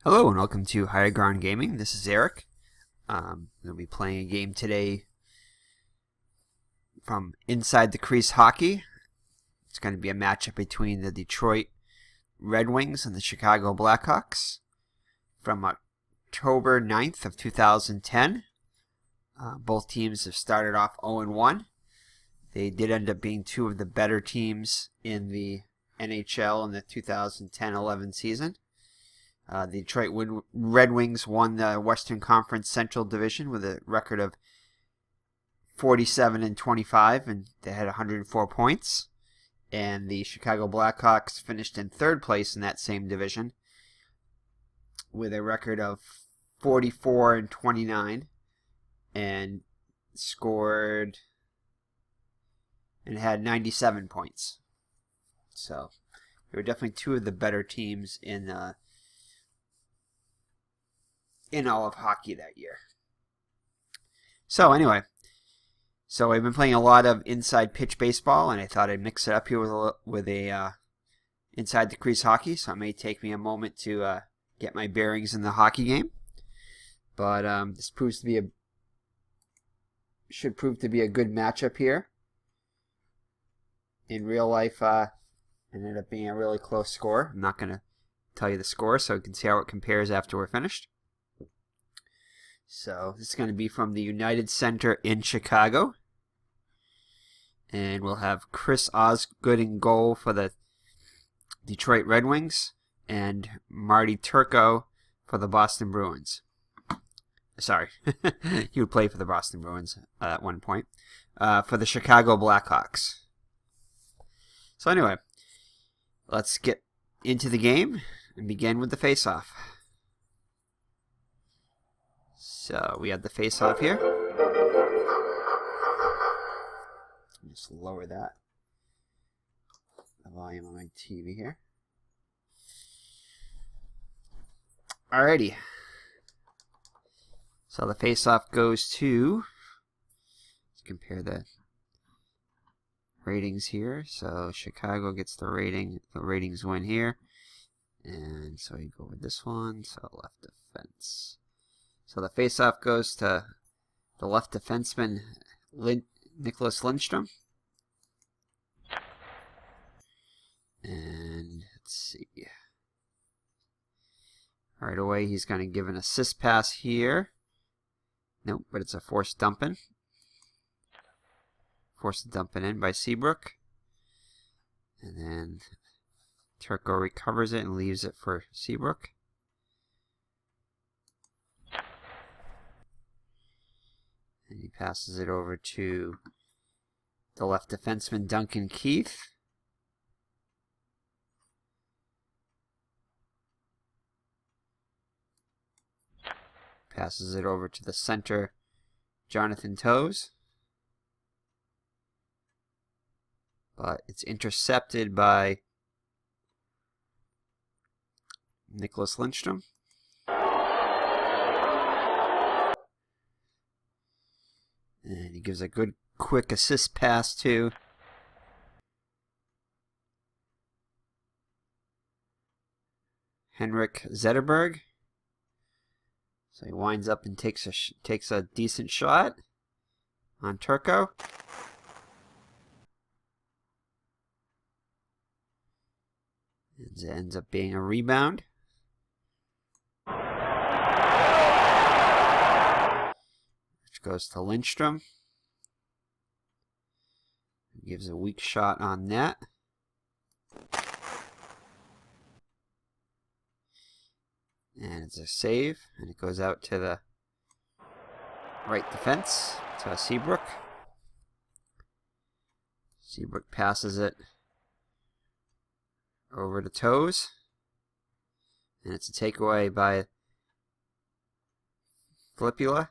Hello and welcome to Higher Ground Gaming. This is Eric. I'm going to be playing a game today from Inside the Crease Hockey. It's going to be a matchup between the Detroit Red Wings and the Chicago Blackhawks from October 9th of 2010. Both teams have started off 0-1. They did end up being two of the better teams in the NHL in the 2010-11 season. The Detroit Red Wings won the Western Conference Central Division with a record of 47-25, and they had 104 points. And the Chicago Blackhawks finished in third place in that same division with a record of 44-29, and scored and had 97 points. So they were definitely two of the better teams in all of hockey that year. So anyway, I've been playing a lot of inside pitch baseball, and I thought I'd mix it up here with a inside the crease hockey. So it may take me a moment to get my bearings in the hockey game, but this should prove to be a good matchup here. In real life, it ended up being a really close score. I'm not going to tell you the score, so you can see how it compares after we're finished. So this is going to be from the United Center in Chicago. And we'll have Chris Osgood in goal for the Detroit Red Wings and Marty Turco for the Boston Bruins. Sorry, he would play for the Boston Bruins at one point. For the Chicago Blackhawks. So anyway, let's get into the game and begin with the face-off. So we have the face-off here. Just lower the volume on my TV here. Alrighty. So the face-off goes to, let's compare the ratings here. So Chicago gets the ratings win here. And so you go with this one. So left defense. So the face-off goes to the left defenseman, Nicholas LIDSTROM. And let's see. Right away, he's going to give an assist pass here. Nope, but it's a forced dumping. Forced dumping in by Seabrook. And then Turco recovers it and leaves it for Seabrook. And he passes it over to the left defenseman, Duncan Keith. Passes it over to the center, Jonathan Toews. But it's intercepted by Nicholas LIDSTROM. And he gives a good quick assist pass to Henrik Zetterberg. So he winds up and takes a decent shot on Turco. It ends up being a rebound. Which goes to LIDSTROM. He gives a weak shot on net. And it's a save, and it goes out to the right defense, to Seabrook. Seabrook passes it over to Toews. And it's a takeaway by Filppula.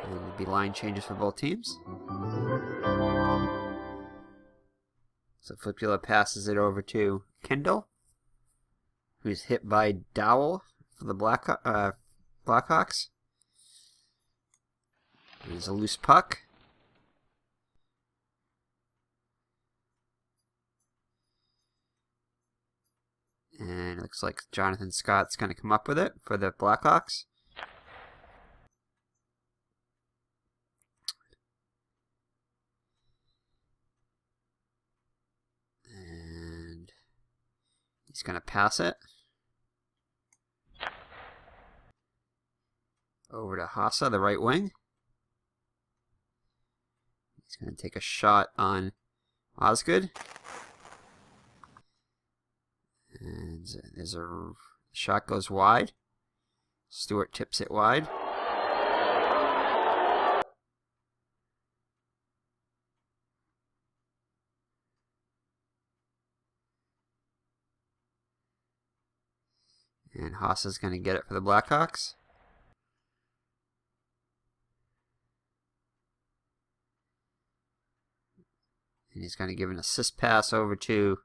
And it'll be line changes for both teams. So Filppula passes it over to Kendall, who's hit by Dowell for the Blackhawks. There's a loose puck. And it looks like Jonathan Scott's going to come up with it for the Blackhawks. And he's going to pass it over to Hassa, the right wing. He's going to take a shot on Osgood. And there's a shot goes wide. Stewart tips it wide. And Haas is going to get it for the Blackhawks. And he's going to give an assist pass over to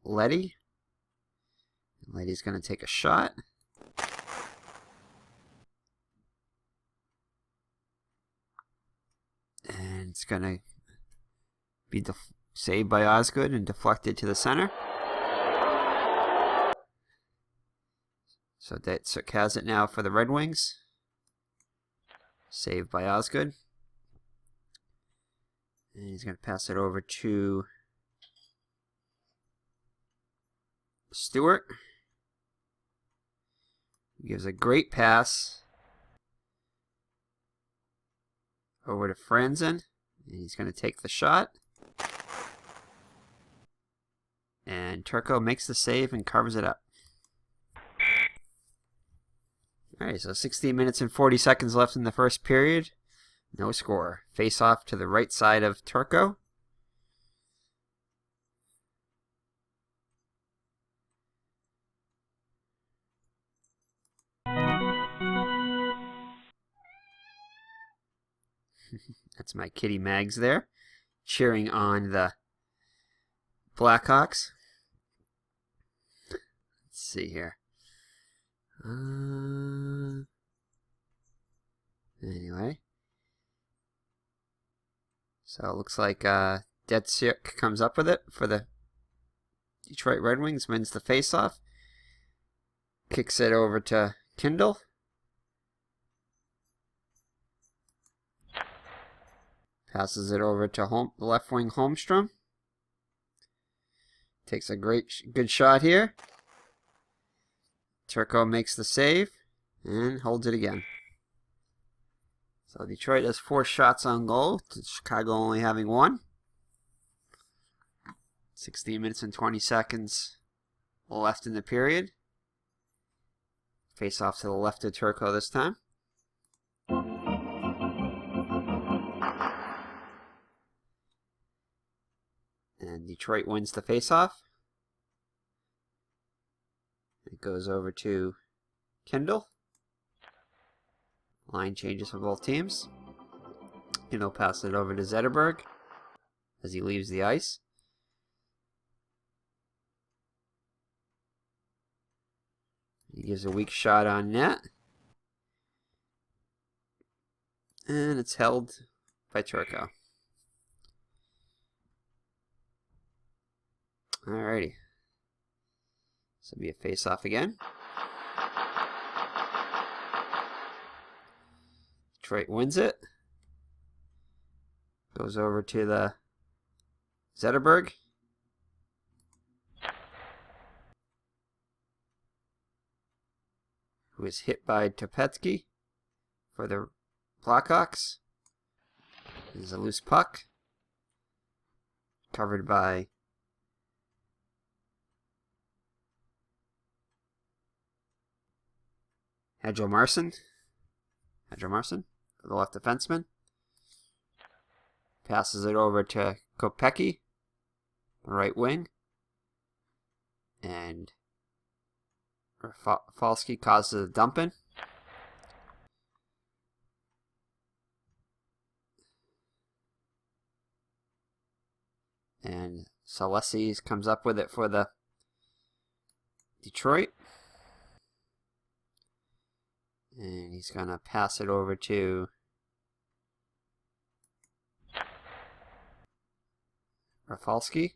Leddy. Leddy's going to take a shot. And it's going to be saved by Osgood and deflected to the center. So Datsuk has it now for the Red Wings. Saved by Osgood. And he's going to pass it over to Stewart. He gives a great pass over to Franzen. And he's going to take the shot. And Turco makes the save and covers it up. Alright, so 16 minutes and 40 seconds left in the first period. No score. Face off to the right side of Turco. That's my kitty Mags there, cheering on the Blackhawks. Let's see here. Anyway. So it looks like Datsuk comes up with it for the Detroit Red Wings, wins the faceoff. Kicks it over to Kindle. Passes it over to the left wing Holmstrom. Takes a good shot here. Turco makes the save and holds it again. So Detroit has 4 shots on goal, Chicago only having 1. 16 minutes and 20 seconds left in the period. Face off to the left of Turco this time. And Detroit wins the faceoff. It goes over to Kendall. Line changes for both teams. Kendall passes it over to Zetterberg as he leaves the ice. He gives a weak shot on net. And it's held by Turco. Alrighty. This will be a face-off again. Detroit wins it. Goes over to the Zetterberg. Who is hit by Topetsky for the Blackhawks. This is a loose puck. Covered by Hedgemarson for the left defenseman. Passes it over to Kopecky, the right wing. And Falsky causes a dumping. And Salesi comes up with it for the Detroit. And he's going to pass it over to Rafalski.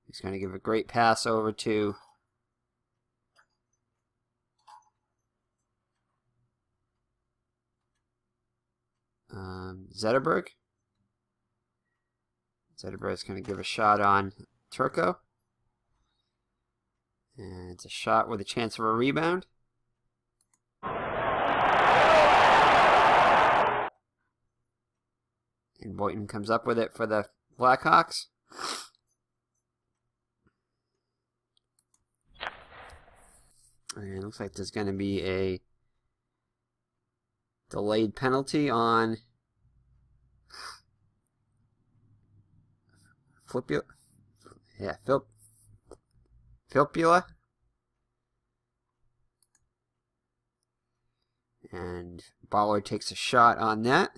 He's going to give a great pass over to Zetterberg. Zetterberg's going to give a shot on Turco. And it's a shot with a chance of a rebound. And Boynton comes up with it for the Blackhawks. And it looks like there's going to be a delayed penalty on Filppula. And Ballard takes a shot on that.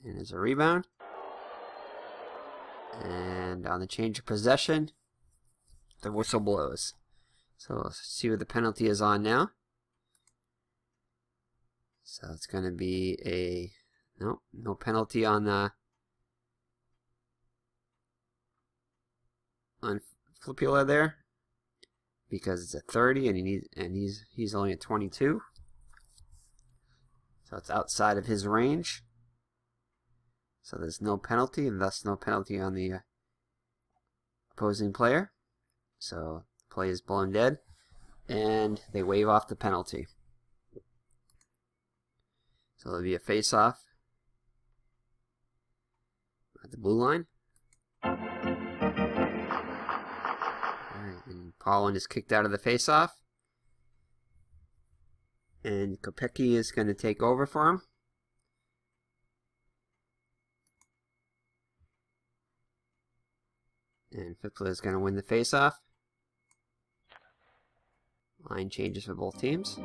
And there's a rebound. And on the change of possession, the whistle blows. So let's see what the penalty is on now. So it's going to be a no penalty on Filppula there, because it's a 30 and he's only at 22. So it's outside of his range. So there's no penalty, and thus no penalty on the opposing player. So the play is blown dead, and they waive off the penalty. So there'll be a face-off at the blue line. Alright, and Polland is kicked out of the face-off. And Kopecky is going to take over for him. And Filppula is going to win the face-off. Line changes for both teams.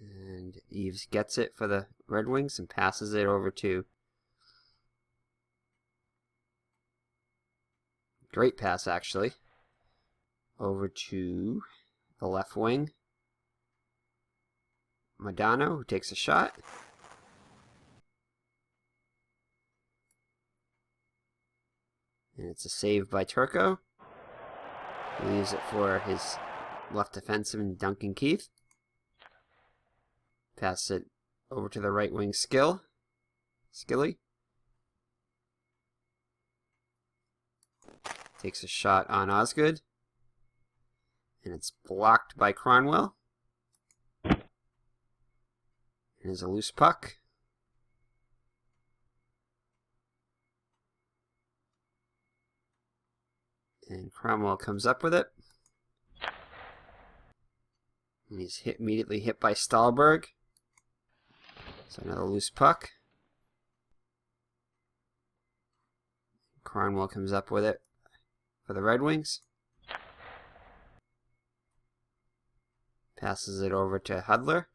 And Eves gets it for the Red Wings and passes it over to... Great pass, actually. Over to the left wing. Modano, who takes a shot. And it's a save by Turco. He leaves it for his left defenseman, Duncan Keith. Pass it over to the right wing, Skilly. Takes a shot on Osgood. And it's blocked by Cronwell. And there's a loose puck. And Cromwell comes up with it. And he's immediately hit by Stahlberg. So another loose puck. Cromwell comes up with it for the Red Wings. Passes it over to Hudler.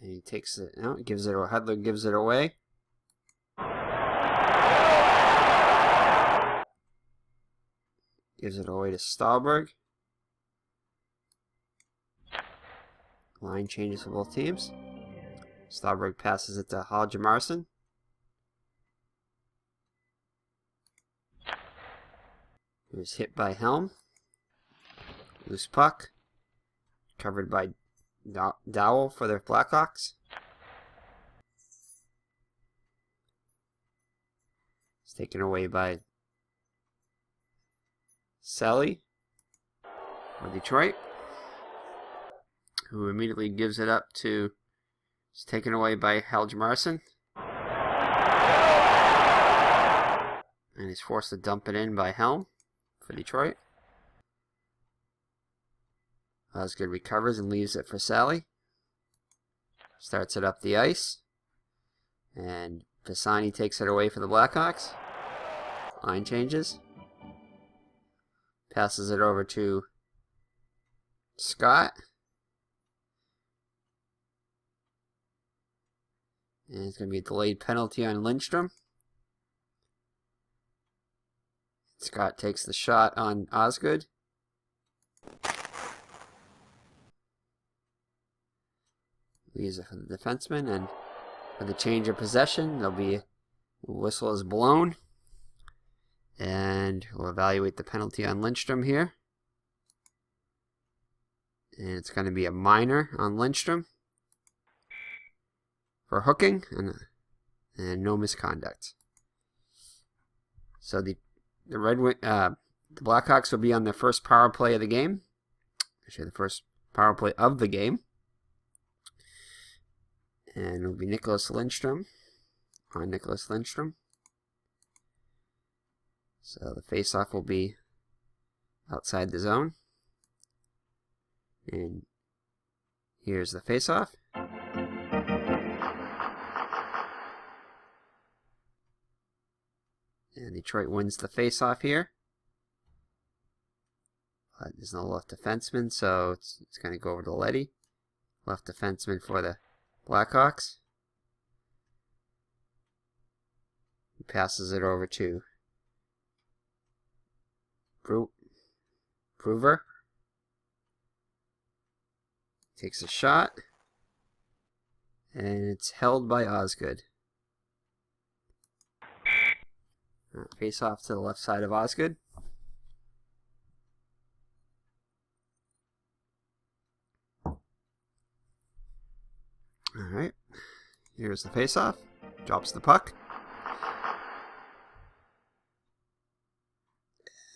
And he takes it, gives it, Hudler gives it away. Gives it away to Stahlberg. Line changes for both teams. Stahlberg passes it to Hjalmarsson. He was hit by Helm. Loose puck. Covered by Dowell for the Blackhawks. It's taken away by Sally for Detroit, who immediately gives it up to... It's taken away by Hjalmarsson. And he's forced to dump it in by Helm for Detroit. Osgood recovers and leaves it for Sally. Starts it up the ice. And Pisani takes it away for the Blackhawks. Line changes. Passes it over to Scott. And it's going to be a delayed penalty on LIDSTROM. Scott takes the shot on Osgood. Leaves it for the defenseman, and for the change of possession, there'll be a whistle is blown. And we'll evaluate the penalty on LIDSTROM here. And it's going to be a minor on LIDSTROM for hooking and no misconduct. So the Blackhawks will be on their first power play of the game. Actually, the first power play of the game. And it'll be Nicklas LIDSTROM on Nicklas LIDSTROM. So the face-off will be outside the zone. And here's the face-off. And Detroit wins the face-off here. But there's no left defenseman, so it's going to go over to Leddy. Left defenseman for the Blackhawks. He passes it over to Prover. Takes a shot. And it's held by Osgood. Face off to the left side of Osgood. Alright. Here's the face off. Drops the puck.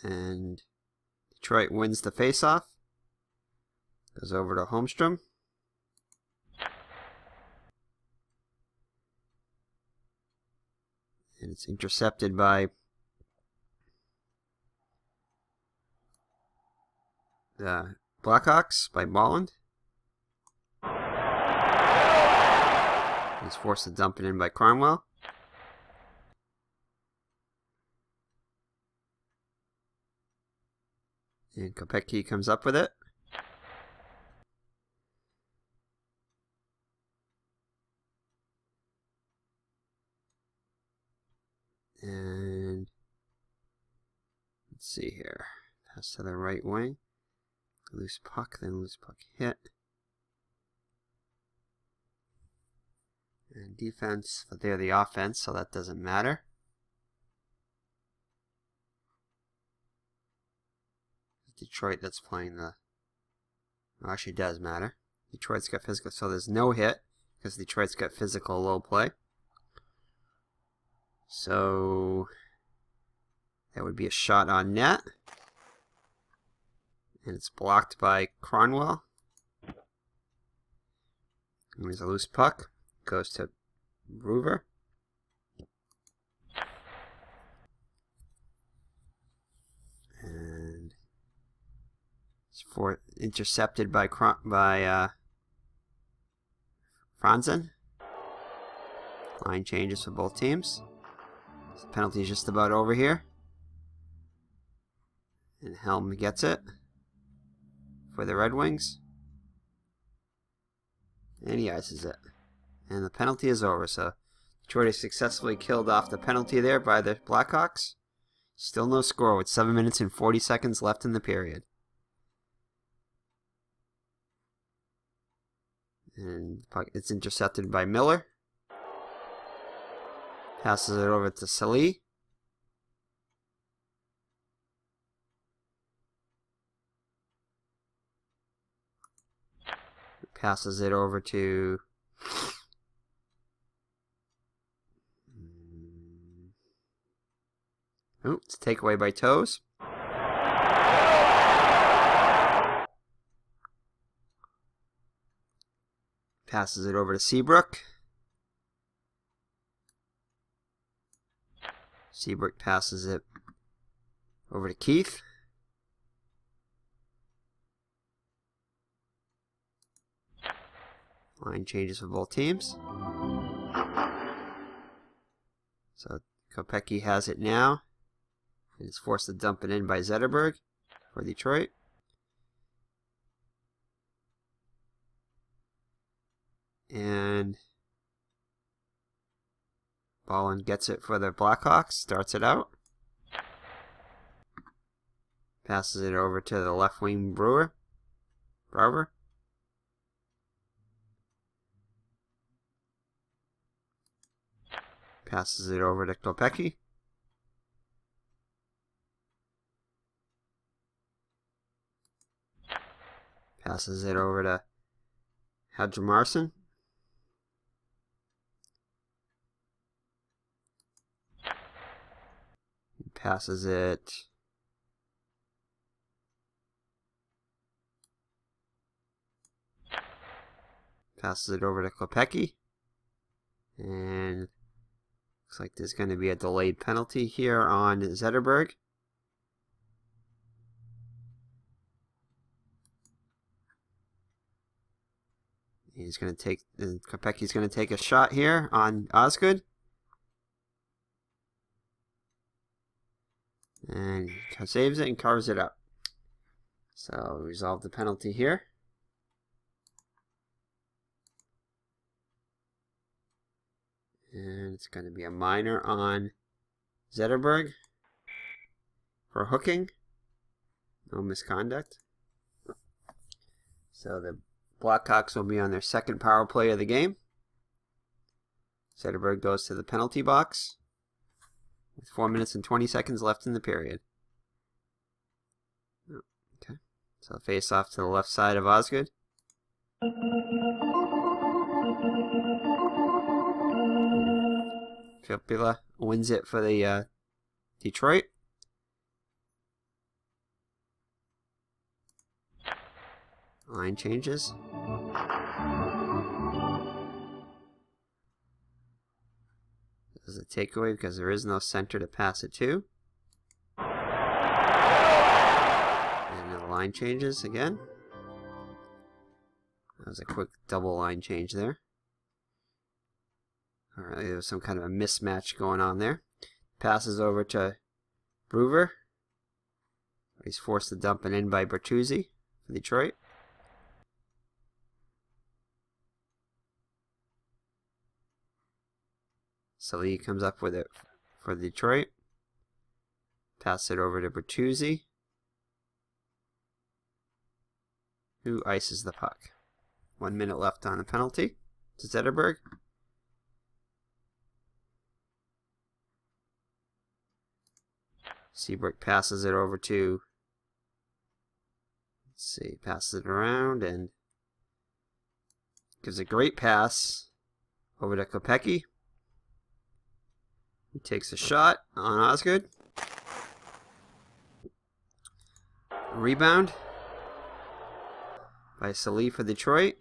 And Detroit wins the face off. Goes over to Holmstrom. And it's intercepted by the Blackhawks, by Bolland. He's forced to dump it in by Cromwell. And Kopecky comes up with it. And let's see here. Pass to the right wing. Loose puck, then loose puck hit. And defense, but they're the offense, so that doesn't matter. Detroit that's playing the... Well, actually it does matter. Detroit's got physical, so there's no hit because Detroit's got physical low play. So that would be a shot on net. And it's blocked by Cronwell. And there's a loose puck. Goes to Ruver. And it's intercepted by Franzen. Line changes for both teams. The penalty is just about over here. And Helm gets it for the Red Wings. And he ices it. And the penalty is over. So Detroit has successfully killed off the penalty there by the Blackhawks. Still no score with 7 minutes and 40 seconds left in the period. And it's intercepted by Miller. Passes it over to Salih. Passes it over to it's a takeaway by Toes. Passes it over to Seabrook. Seabrook passes it over to Keith. Line changes for both teams. So Kopecky has it now. And is forced to dump it in by Zetterberg for Detroit. And Ballin gets it for the Blackhawks, starts it out. Passes it over to the left wing Brouwer. Passes it over to Kopecky. Passes it over to Hadjimarson. Passes it over to Kopecky. And looks like there's going to be a delayed penalty here on Zetterberg. He's going to take, Kopecky's going to take a shot here on Osgood. And he saves it and carves it up. So resolve the penalty here. And it's going to be a minor on Zetterberg for hooking. No misconduct. So the Blackhawks will be on their second power play of the game. Zetterberg goes to the penalty box with 4 minutes and 20 seconds left in the period. Okay, so face off to the left side of Osgood. Filppula wins it for the Detroit. Line changes. This is a takeaway because there is no center to pass it to. And the line changes again. That was a quick double line change there. Alright, there was some kind of a mismatch going on there. Passes over to Brouwer. He's forced to dump it in by Bertuzzi for Detroit. Lee comes up with it for Detroit. Pass it over to Bertuzzi, who ices the puck. 1 minute left on the penalty to Zetterberg. Seabrook passes it over to, passes it around and gives a great pass over to Kopecky. He takes a shot on Osgood. Rebound by Salih for Detroit.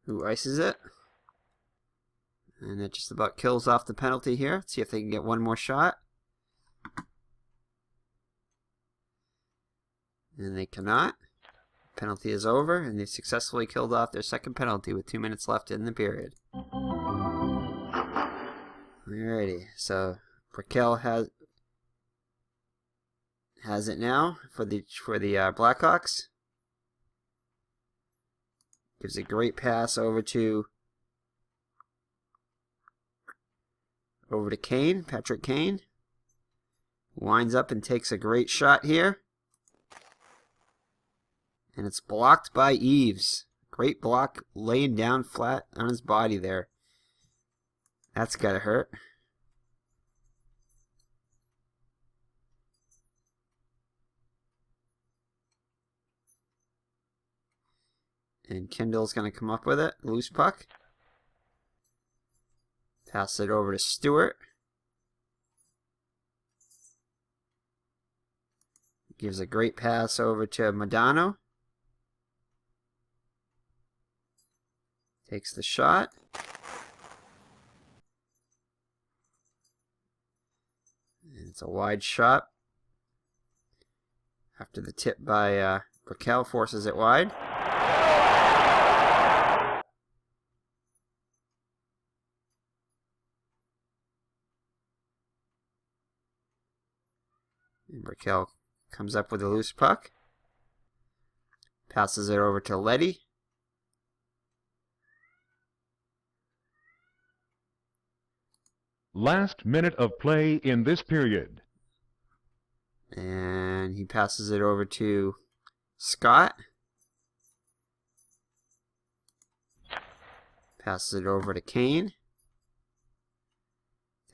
Who ices it. And it just about kills off the penalty here. Let's see if they can get one more shot. And they cannot. Penalty is over, and they successfully killed off their second penalty with 2 minutes left in the period. Alrighty, so Raquel has it now for the Blackhawks. Gives a great pass over to Kane, Patrick Kane. Winds up and takes a great shot here. And it's blocked by Eves. Great block, laying down flat on his body there. That's gotta hurt. And Kindle's gonna come up with it. Loose puck. Pass it over to Stewart. Gives a great pass over to Modano. Takes the shot. And it's a wide shot. After the tip by Raquel forces it wide. And Raquel comes up with a loose puck. Passes it over to Letty. Last minute of play in this period. And he passes it over to Scott. Passes it over to Kane.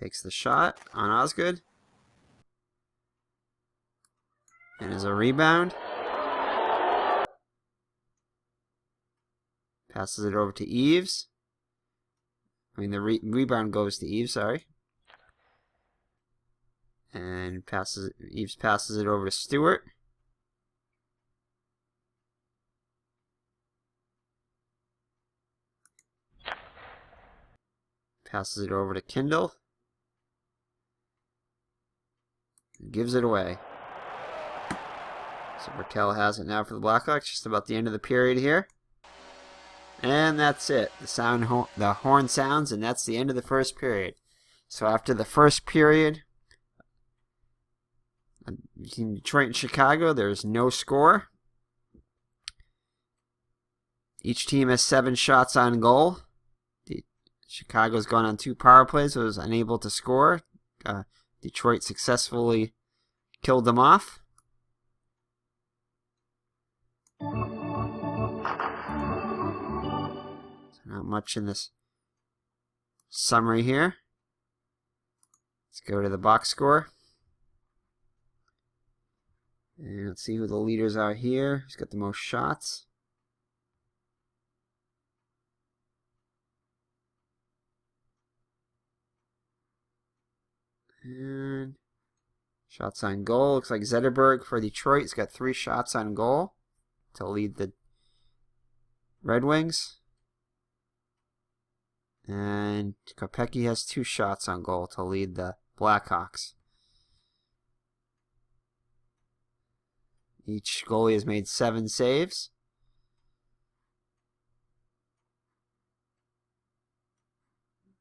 Takes the shot on Osgood. And is a rebound. Passes it over to Eves. I mean, the rebound goes to Eves, sorry. And Eves passes it over to Stewart. Passes it over to Kindle. And gives it away. So Bertel has it now for the Blackhawks. Just about the end of the period here. And that's it. The horn sounds, and that's the end of the first period. So after the first period, between Detroit and Chicago, there's no score. Each team has 7 shots on goal. Chicago's gone on 2 power plays, so it was unable to score. Detroit successfully killed them off. Not much in this summary here. Let's go to the box score. And let's see who the leaders are here. Who's got the most shots? And shots on goal. Looks like Zetterberg for Detroit. He's got 3 shots on goal to lead the Red Wings. And Kopecky has 2 shots on goal to lead the Blackhawks. Each goalie has made 7 saves.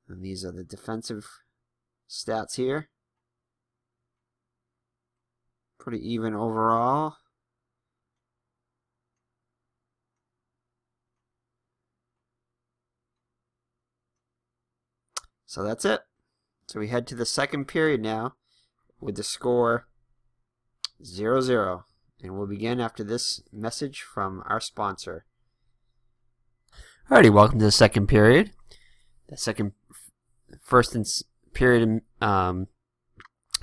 And these are the defensive stats here. Pretty even overall. So that's it. So we head to the second period now with the score 0-0. And we'll begin after this message from our sponsor. Alrighty, welcome to the second period. The first period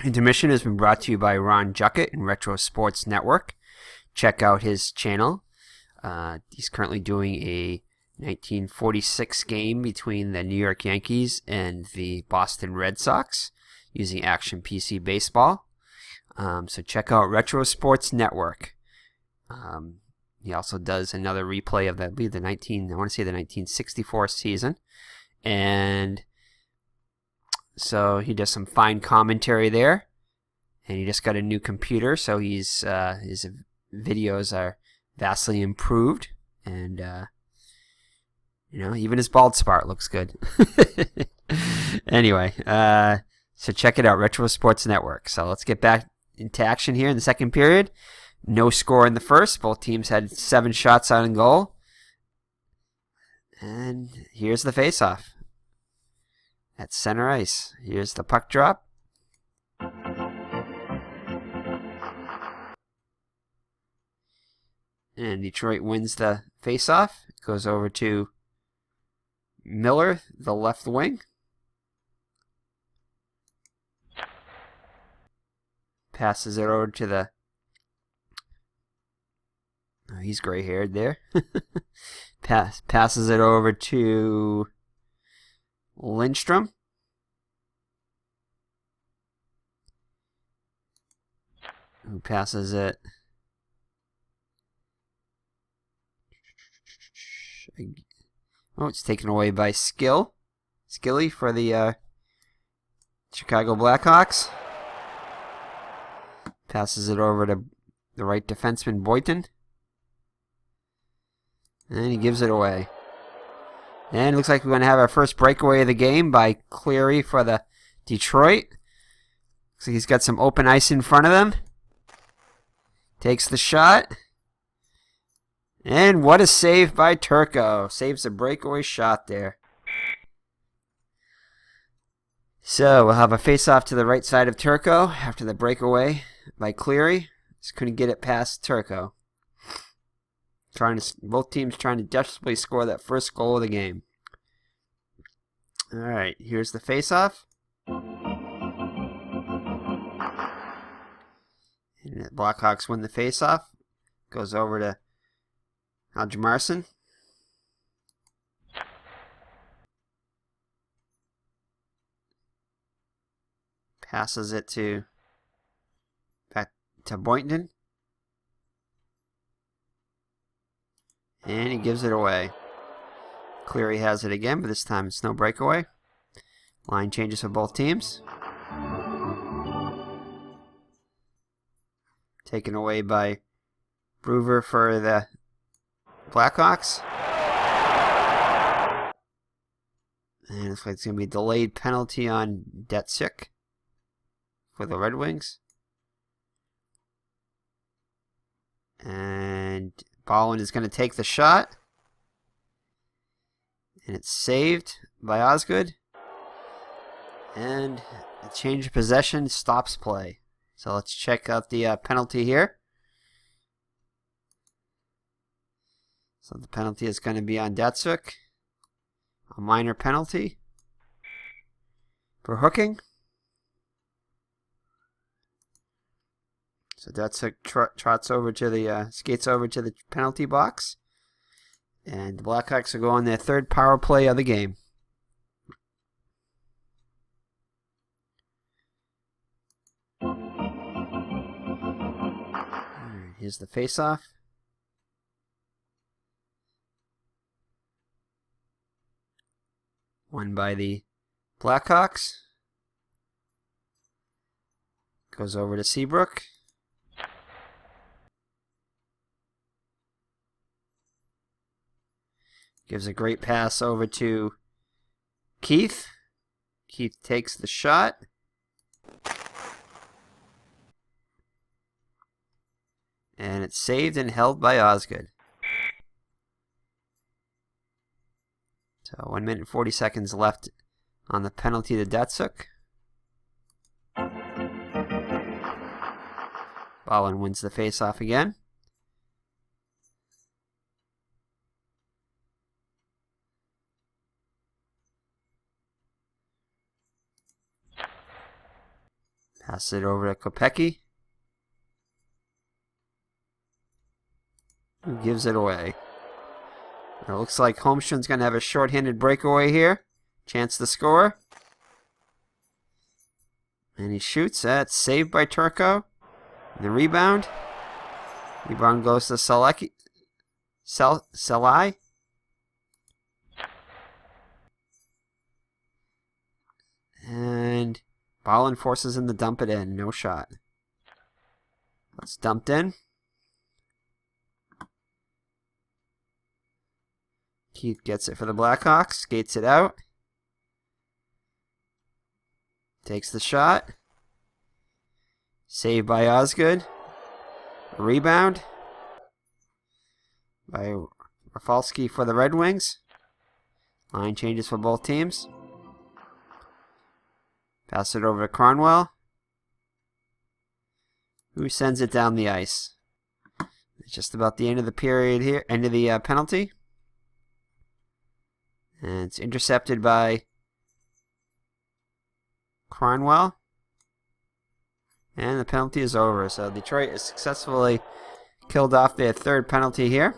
intermission has been brought to you by Ron Juckett and Retro Sports Network. Check out his channel. He's currently doing a 1946 game between the New York Yankees and the Boston Red Sox using Action PC Baseball. So check out Retro Sports Network. He also does another replay of the 1964 season. And so he does some fine commentary there. And he just got a new computer, so his videos are vastly improved. And even his bald spot looks good. Anyway, so check it out, Retro Sports Network. So let's get back into action here in the second period. No score in the first. Both teams had 7 shots on goal. And here's the face-off at center ice. Here's the puck drop. And Detroit wins the face-off. It goes over to Miller, the left wing. Passes it over to the... Oh, he's gray-haired there. Passes it over to LIDSTROM. Who passes it? Oh, it's taken away by Skilly for the Chicago Blackhawks. Passes it over to the right defenseman, Boyton. And he gives it away. And it looks like we're going to have our first breakaway of the game by Cleary for the Detroit. Looks like he's got some open ice in front of him. Takes the shot. And what a save by Turco. Saves a breakaway shot there. So we'll have a face-off to the right side of Turco after the breakaway by Cleary. Just couldn't get it past Turco. Both teams trying to desperately score that first goal of the game. All right, here's the face-off. And the Blackhawks win the face-off. Goes over to Aljamarson. Passes it back to Boynton. And he gives it away. Cleary has it again, but this time it's no breakaway. Line changes for both teams. Taken away by Brewer for the Blackhawks. And it looks like it's going to be a delayed penalty on Detsik for the Red Wings. And Bolland is going to take the shot. And it's saved by Osgood. And a change of possession stops play. So let's check out the penalty here. So the penalty is going to be on Detsik. A minor penalty for hooking. So Detsik trots over to the skates over to the penalty box, and the Blackhawks will go on their third power play of the game. Alright, here's the face-off. Won by the Blackhawks. Goes over to Seabrook. Gives a great pass over to Keith. Keith takes the shot. And it's saved and held by Osgood. So 1 minute and 40 seconds left on the penalty to Detsik. Bolland wins the face-off again. Pass it over to Kopecky. Who gives it away? It looks like Holmstrom's going to have a short-handed breakaway here. Chance to score. And he shoots. That's saved by Turco. And the rebound. Rebound goes to Selai. And Bolland forces him to dump it in. No shot. It's dumped in. Keith gets it for the Blackhawks. Skates it out. Takes the shot. Saved by Osgood. A rebound by Rafalski for the Red Wings. Line changes for both teams. Pass it over to Cronwell, who sends it down the ice. It's just about the end of the period here, end of the penalty. And it's intercepted by Cronwell. And the penalty is over. So Detroit has successfully killed off their third penalty here.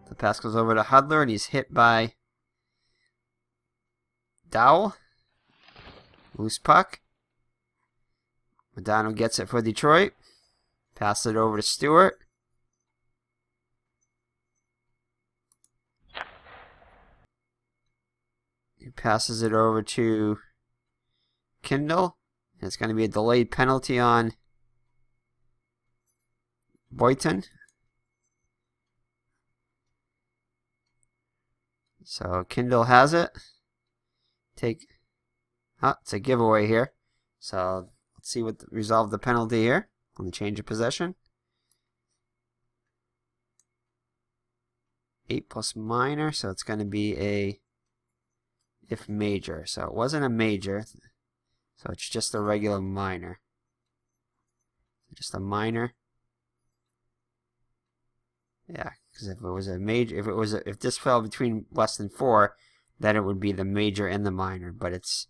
The pass goes over to Hudler, and he's hit by Dowell. Loose puck. Modano gets it for Detroit. Pass it over to Stewart. He passes it over to Kindle. It's going to be a delayed penalty on Boynton. So Kindle has it. It's a giveaway here. So let's see what resolve the penalty here on the change of possession. 8 plus minor, so it's going to be if major. So it wasn't a major. So it's just a regular minor. Just a minor. Yeah, because if it was a major, if this fell between less than 4, then it would be the major and the minor. But it's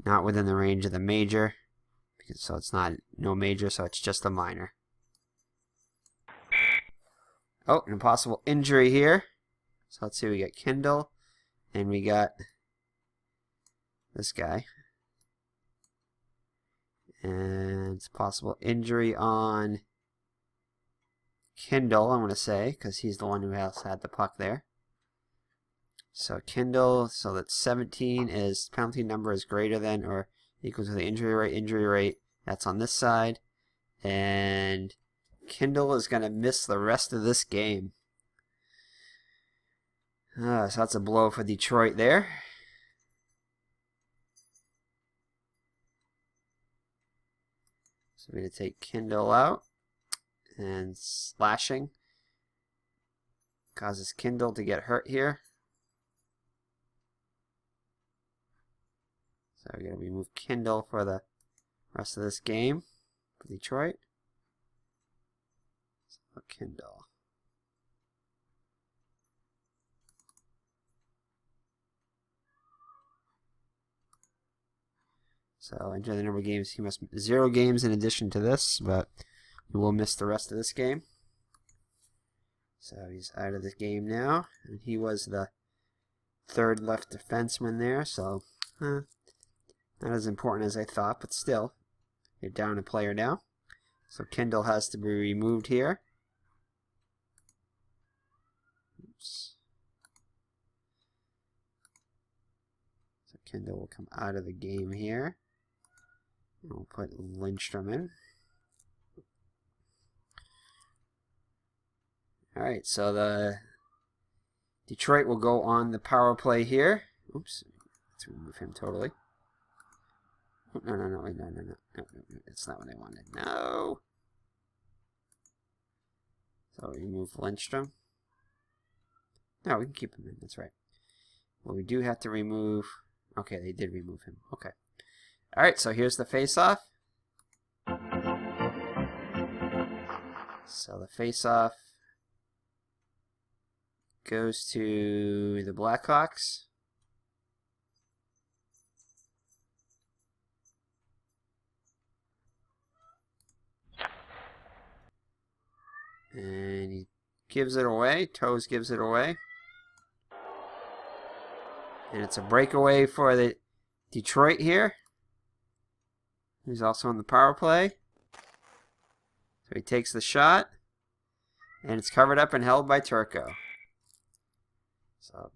not within the range of the major, so it's not no major. So it's just a minor. Oh, an impossible injury here. So let's see. We got Kindle, and we got this guy, and it's possible injury on Kindle, I'm going to say, because he's the one who has had the puck there. So Kindle, so that 17 is penalty number is greater than or equal to the injury rate. Injury rate, that's on this side. And Kindle is going to miss the rest of this game. So that's a blow for Detroit there. So we're going to take Kindle out. And slashing causes Kindle to get hurt here. So we're going to remove Kindle for the rest of this game for Detroit. So Kindle. So enter the number of games. He must 0 games in addition to this, but he will miss the rest of this game. So he's out of the game now. And he was the 3rd left defenseman there, so not as important as I thought, but still, you're down a player now. So Kindle has to be removed here. Oops. So Kindle will come out of the game here. And we'll put LIDSTROM in. Alright, so the Detroit will go on the power play here. Oops, let's remove him totally. No, it's not what I wanted. No! So we remove LIDSTROM. No, we can keep him in, that's right. Well, we do have to remove... Okay, they did remove him. Okay. Alright, so here's the face-off. So the face-off goes to the Blackhawks. And he gives it away. Toes gives it away. And it's a breakaway for the Detroit here. He's also on the power play. So he takes the shot. And it's covered up and held by Turco. So,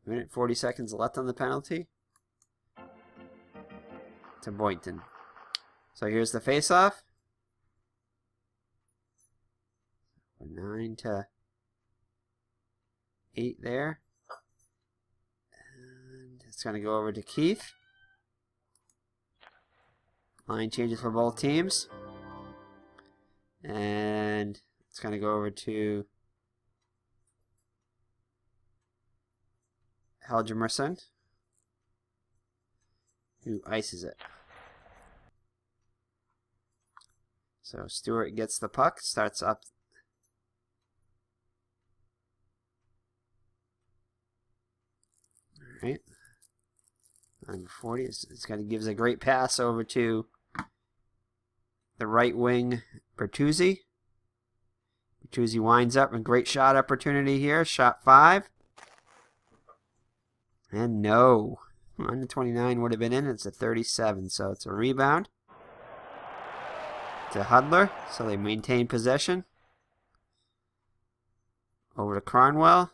1 minute 40 seconds left on the penalty. To Boynton. So here's the face-off. 9 to 8 there. And it's going to go over to Keith. Line changes for both teams. And it's going to go over to Helgemerson, who ices it. So Stewart gets the puck, starts up. All right. 9:40. It's going to give a great pass over to the right wing, Bertuzzi. Bertuzzi winds up, a great shot opportunity here. Shot 5. And no. 129 would have been in. It's a 37, so it's a rebound to Hudler. So they maintain possession. Over to Cronwell.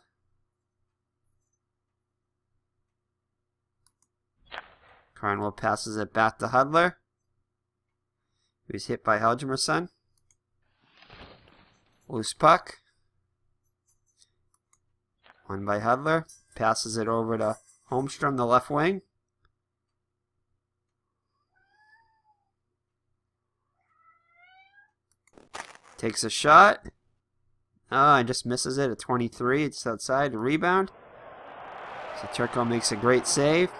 Cronwell passes it back to Hudler, who's hit by Helgemerson. Loose puck. Won by Hudler. Passes it over to Holmstrom, the left wing. Takes a shot. Oh, and just misses it at 23. It's outside. A rebound. So Turco makes a great save.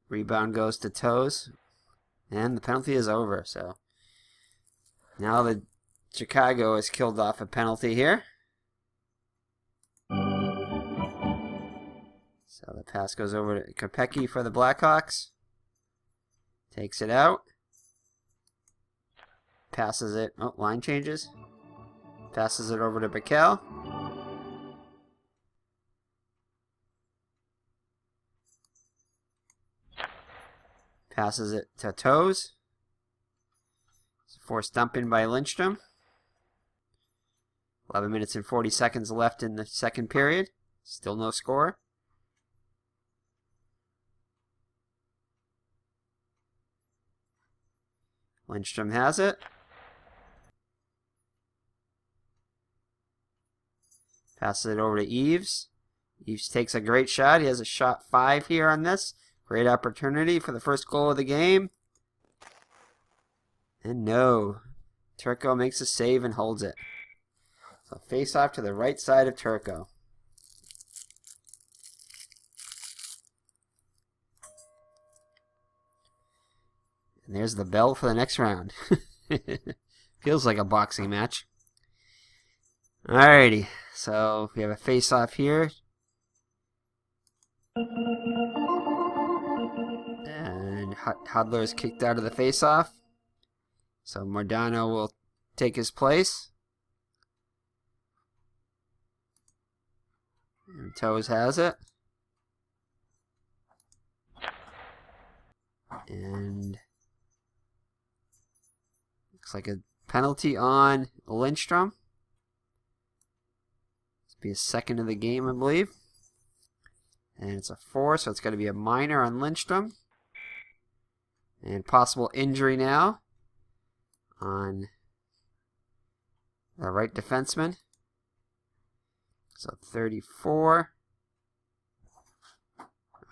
Rebound goes to Toes. And the penalty is over. So now the Chicago has killed off a penalty here. So the pass goes over to Kopecky for the Blackhawks. Takes it out. Passes it. Oh, line changes. Passes it over to Bakel. Passes it to Toes. Forced dump in by LIDSTROM. 11 minutes and 40 seconds left in the second period. Still no score. LIDSTROM has it. Passes it over to Eves. Eves takes a great shot. He has a shot 5 here on this. Great opportunity for the first goal of the game. And no. Turco makes a save and holds it. So face off to the right side of Turco. And there's the bell for the next round. Feels like a boxing match. Alrighty. So we have a face off here. And Hodler is kicked out of the face off. So Mordano will take his place. And Toes has it. And looks like a penalty on LIDSTROM. This will be a second of the game, I believe. And it's a 4, so it's going to be a minor on LIDSTROM. And possible injury now on the right defenseman. So 34.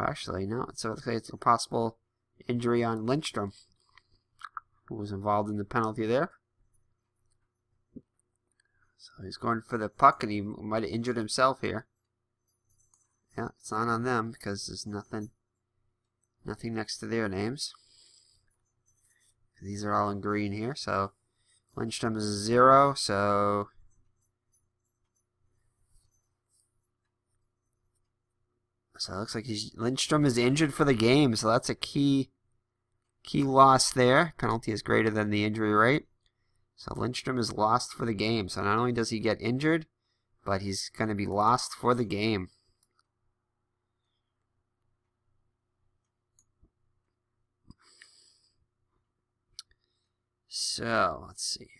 Actually, no. So it's a possible injury on LIDSTROM, who was involved in the penalty there. So he's going for the puck, and he might have injured himself here. Yeah, it's not on them because there's nothing next to their names. These are all in green here, so LIDSTROM is 0, so it looks like LIDSTROM is injured for the game, so that's a key loss there. Penalty is greater than the injury rate. So LIDSTROM is lost for the game. So not only does he get injured, but he's going to be lost for the game. So, let's see here.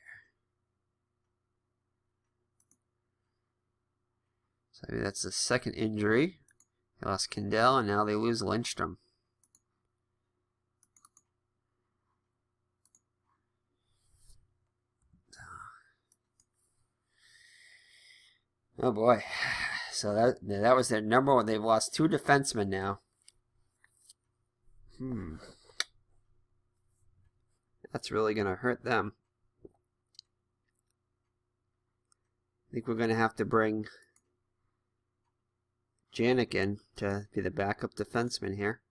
So maybe that's the second injury. They lost Kindell, and now they lose LIDSTROM. Oh boy. So that was their number one. They've lost 2 defensemen now. That's really going to hurt them. I think we're going to have to bring Janik in to be the backup defenseman here.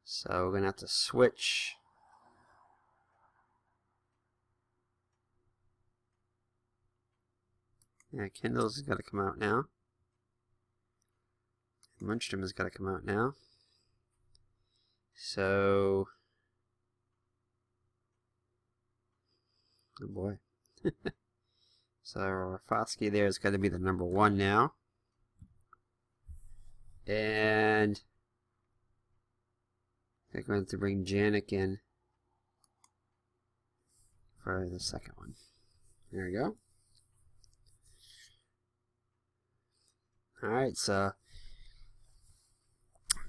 So we're going to have to switch. Yeah, Kindle's got to come out now. LIDSTROM has got to come out now. So, oh boy. So Rafalski there is going to be the number 1 now. And they're going to bring Janik in for the second one. There we go. Alright, so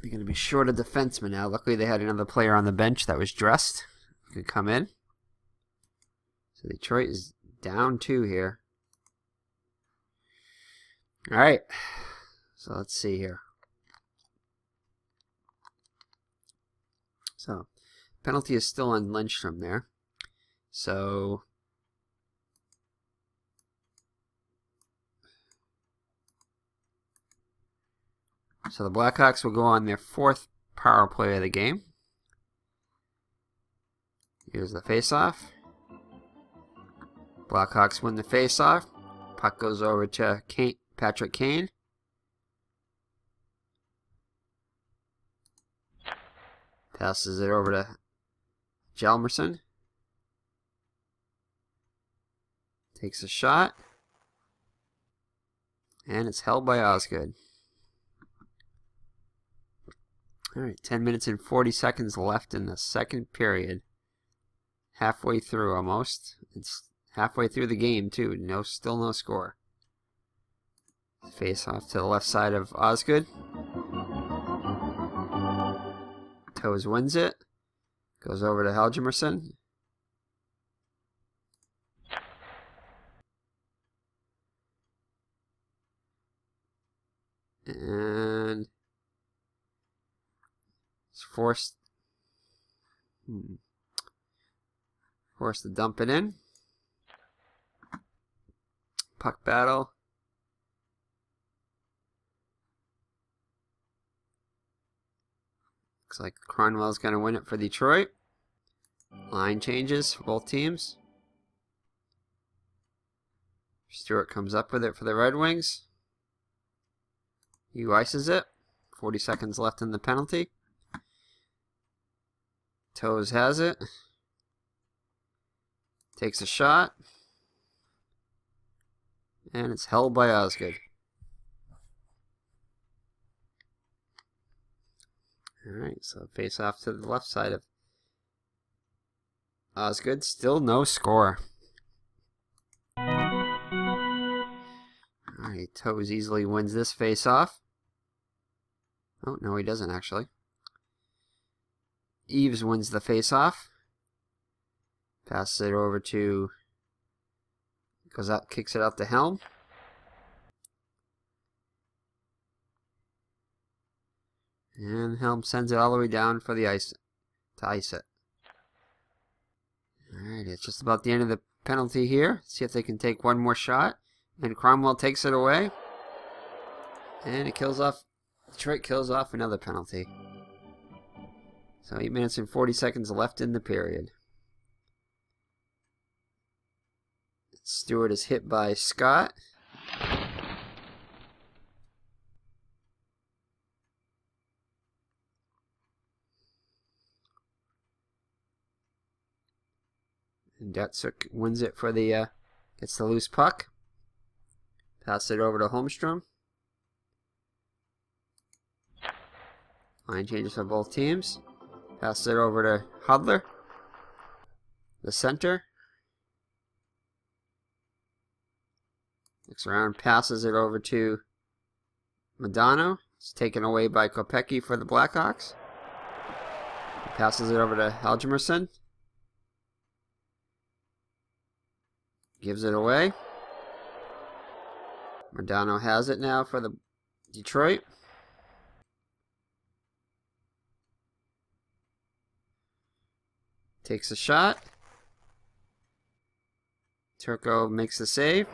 they're going to be short a defenseman now. Luckily, they had another player on the bench that was dressed. Could come in. So Detroit is down 2 here. Alright. So let's see here. So, penalty is still on LIDSTROM there. So So the Blackhawks will go on their 4th power play of the game. Here's the face-off. Blackhawks win the face-off. Puck goes over to Patrick Kane. Passes it over to Hjalmarsson. Takes a shot. And it's held by Osgood. Alright, 10 minutes and 40 seconds left in the second period. Halfway through almost. It's halfway through the game too. Still no score. Face off to the left side of Osgood. Toes wins it. Goes over to Hjalmarsson. And it's forced to dump it in. Puck battle. Looks like Cronwell's going to win it for Detroit. Line changes for both teams. Stewart comes up with it for the Red Wings. He ices it. 40 seconds left in the penalty. Toes has it. Takes a shot. And it's held by Osgood. Alright, so face off to the left side of Osgood. Still no score. Alright, Toes easily wins this face off. Oh, no, he doesn't actually. Eves wins the face off. Passes it over to... Goes out, kicks it out to Helm. And Helm sends it all the way down for the ice to ice it. Alright, it's just about the end of the penalty here. See if they can take one more shot. And Cromwell takes it away. And it kills off... Detroit kills off another penalty. So 8 minutes and 40 seconds left in the period. Stewart is hit by Scott. And Datsuk wins it for the, gets the loose puck. Pass it over to Holmstrom. Line changes for both teams. Pass it over to Hudler. The center. Looks around, passes it over to Madonna. It's taken away by Kopecky for the Blackhawks. He passes it over to Hjalmarsson. Gives it away. Madonna has it now for the Detroit. Takes a shot. Turco makes the save.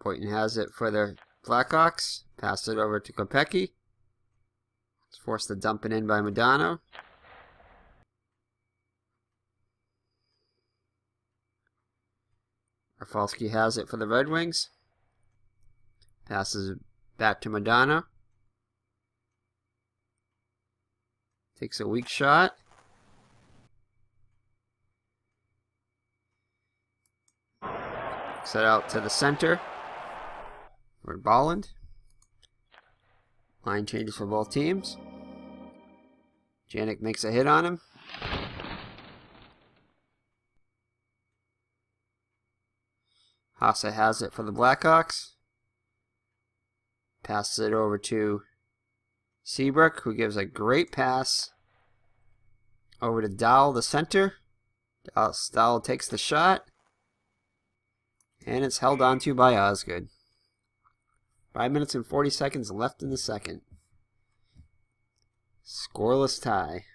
Boynton has it for the Blackhawks. Pass it over to Kopecky. It's forced to dump it in by Madonna. Rafalski has it for the Red Wings. Passes it back to Madonna. Takes a weak shot. Set out to the center. For Bolland. Line changes for both teams. Janik makes a hit on him. Haase has it for the Blackhawks. Passes it over to Seabrook, who gives a great pass over to Dowell, the center. Dowell takes the shot. And it's held onto by Osgood. 5 minutes and 40 seconds left in the second. Scoreless tie.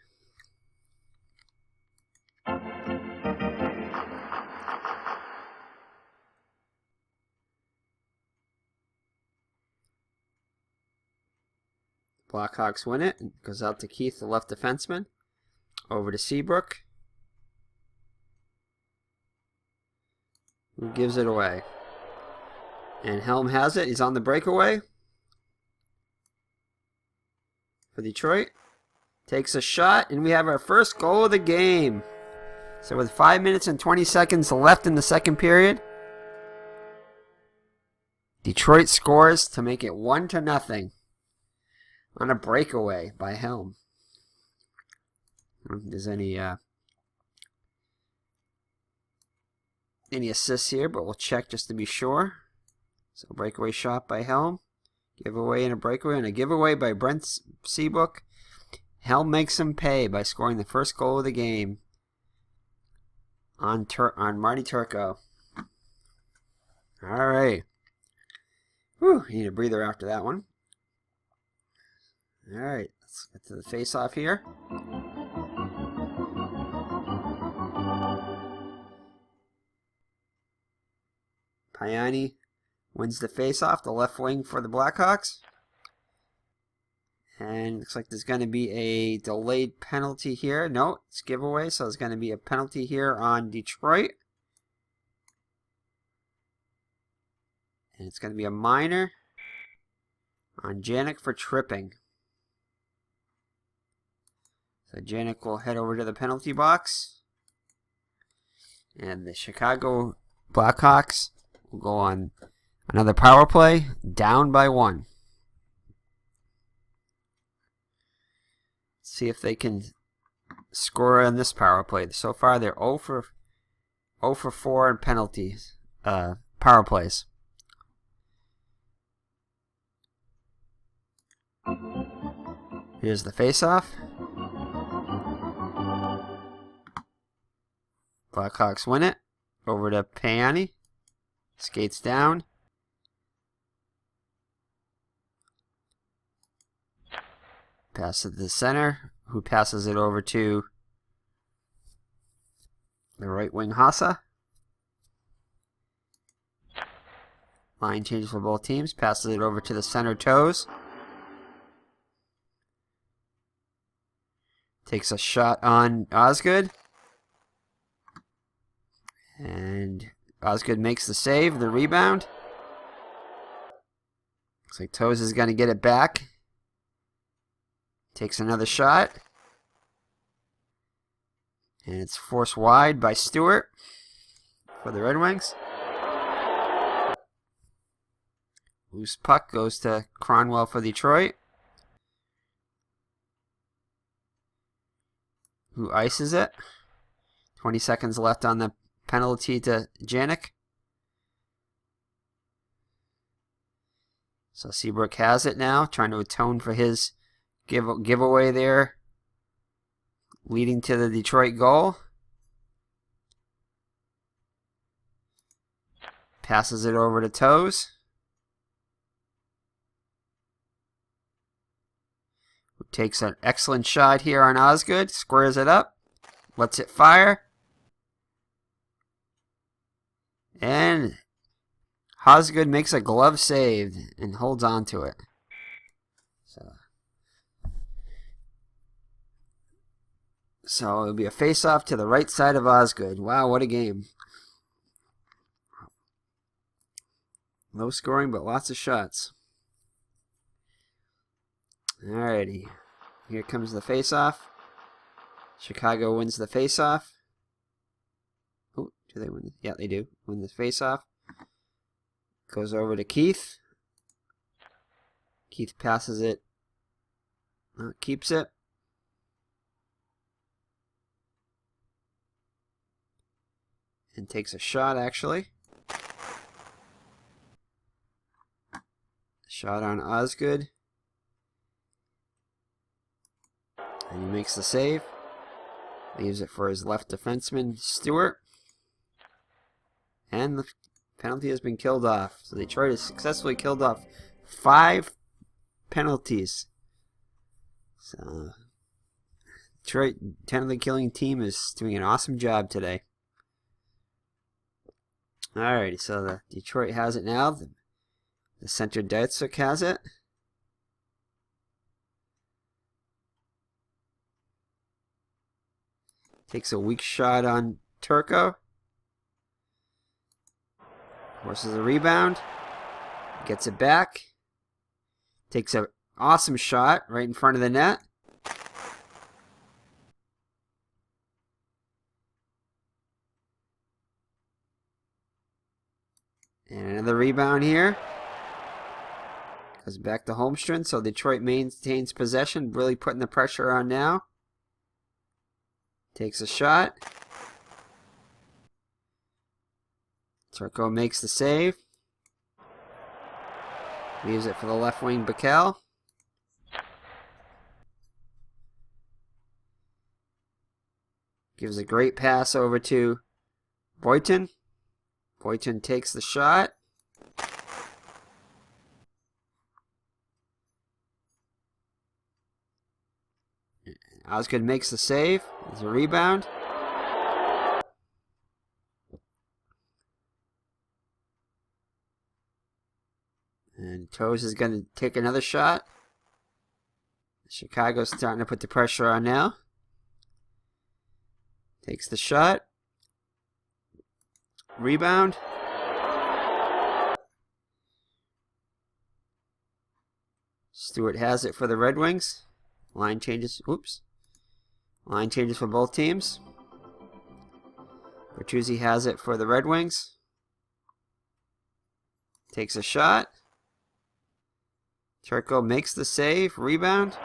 Blackhawks win it. It goes out to Keith, the left defenseman. Over to Seabrook, who gives it away. And Helm has it. He's on the breakaway for Detroit. Takes a shot, and we have our first goal of the game. So with 5 minutes and 20 seconds left in the second period, Detroit scores to make it 1-0 on a breakaway by Helm. I don't think there's any assists here, but we'll check just to be sure. So breakaway shot by Helm. Giveaway and a breakaway, and a giveaway by Brent Seabrook. Helm makes him pay by scoring the first goal of the game on Marty Turco. All right. Whew, need a breather after that one. All right, let's get to the face-off here. Payani wins the face-off, the left wing for the Blackhawks. And looks like there's going to be a delayed penalty here. No, it's giveaway, so there's going to be a penalty here on Detroit. And it's going to be a minor on Janik for tripping. So Janik will head over to the penalty box. And the Chicago Blackhawks will go on another power play, down by 1. See if they can score on this power play. So far, they're 0 for 4 in penalties, power plays. Here's the face-off. Blackhawks win it. Over to Payani. Skates down. Pass it to the center, who passes it over to the right wing Hassa. Line change for both teams. Passes it over to the center Toes. Takes a shot on Osgood. And Osgood makes the save, the rebound. Looks like Toes is going to get it back. Takes another shot. And it's forced wide by Stewart for the Red Wings. Loose puck goes to Cronwell for Detroit, who ices it. 20 seconds left on the penalty to Janik. So Seabrook has it now, trying to atone for his giveaway there, leading to the Detroit goal. Passes it over to Toes, who takes an excellent shot here on Osgood, squares it up, lets it fire, and Osgood makes a glove save and holds on to it. So it'll be a face-off to the right side of Osgood. Wow, what a game. Low scoring, but lots of shots. Alrighty. Here comes the face-off. Chicago wins the face-off. Oh, do they win? Yeah, they do. Win the face-off. Goes over to Keith. Keith passes it. Keeps it. And takes a shot, actually. Shot on Osgood. And he makes the save. Leaves it for his left defenseman, Stewart. And the penalty has been killed off. So Detroit has successfully killed off 5 penalties. So Detroit penalty killing team is doing an awesome job today. Alrighty, so the Detroit has it now. The center Deitzuk has it. Takes a weak shot on Turco. Forces a rebound. Gets it back. Takes an awesome shot right in front of the net. And another rebound here. Goes back to Holmstrom, so Detroit maintains possession, really putting the pressure on now. Takes a shot. Turco makes the save. Leaves it for the left wing, Bakel. Gives a great pass over to Boyton. Boyton takes the shot. Osgood makes the save. There's a rebound. And Toes is going to take another shot. Chicago's starting to put the pressure on now. Takes the shot. Rebound. Stewart has it for the Red Wings. Line changes. Oops. Line changes for both teams. Bertuzzi has it for the Red Wings. Takes a shot. Turco makes the save. Rebound.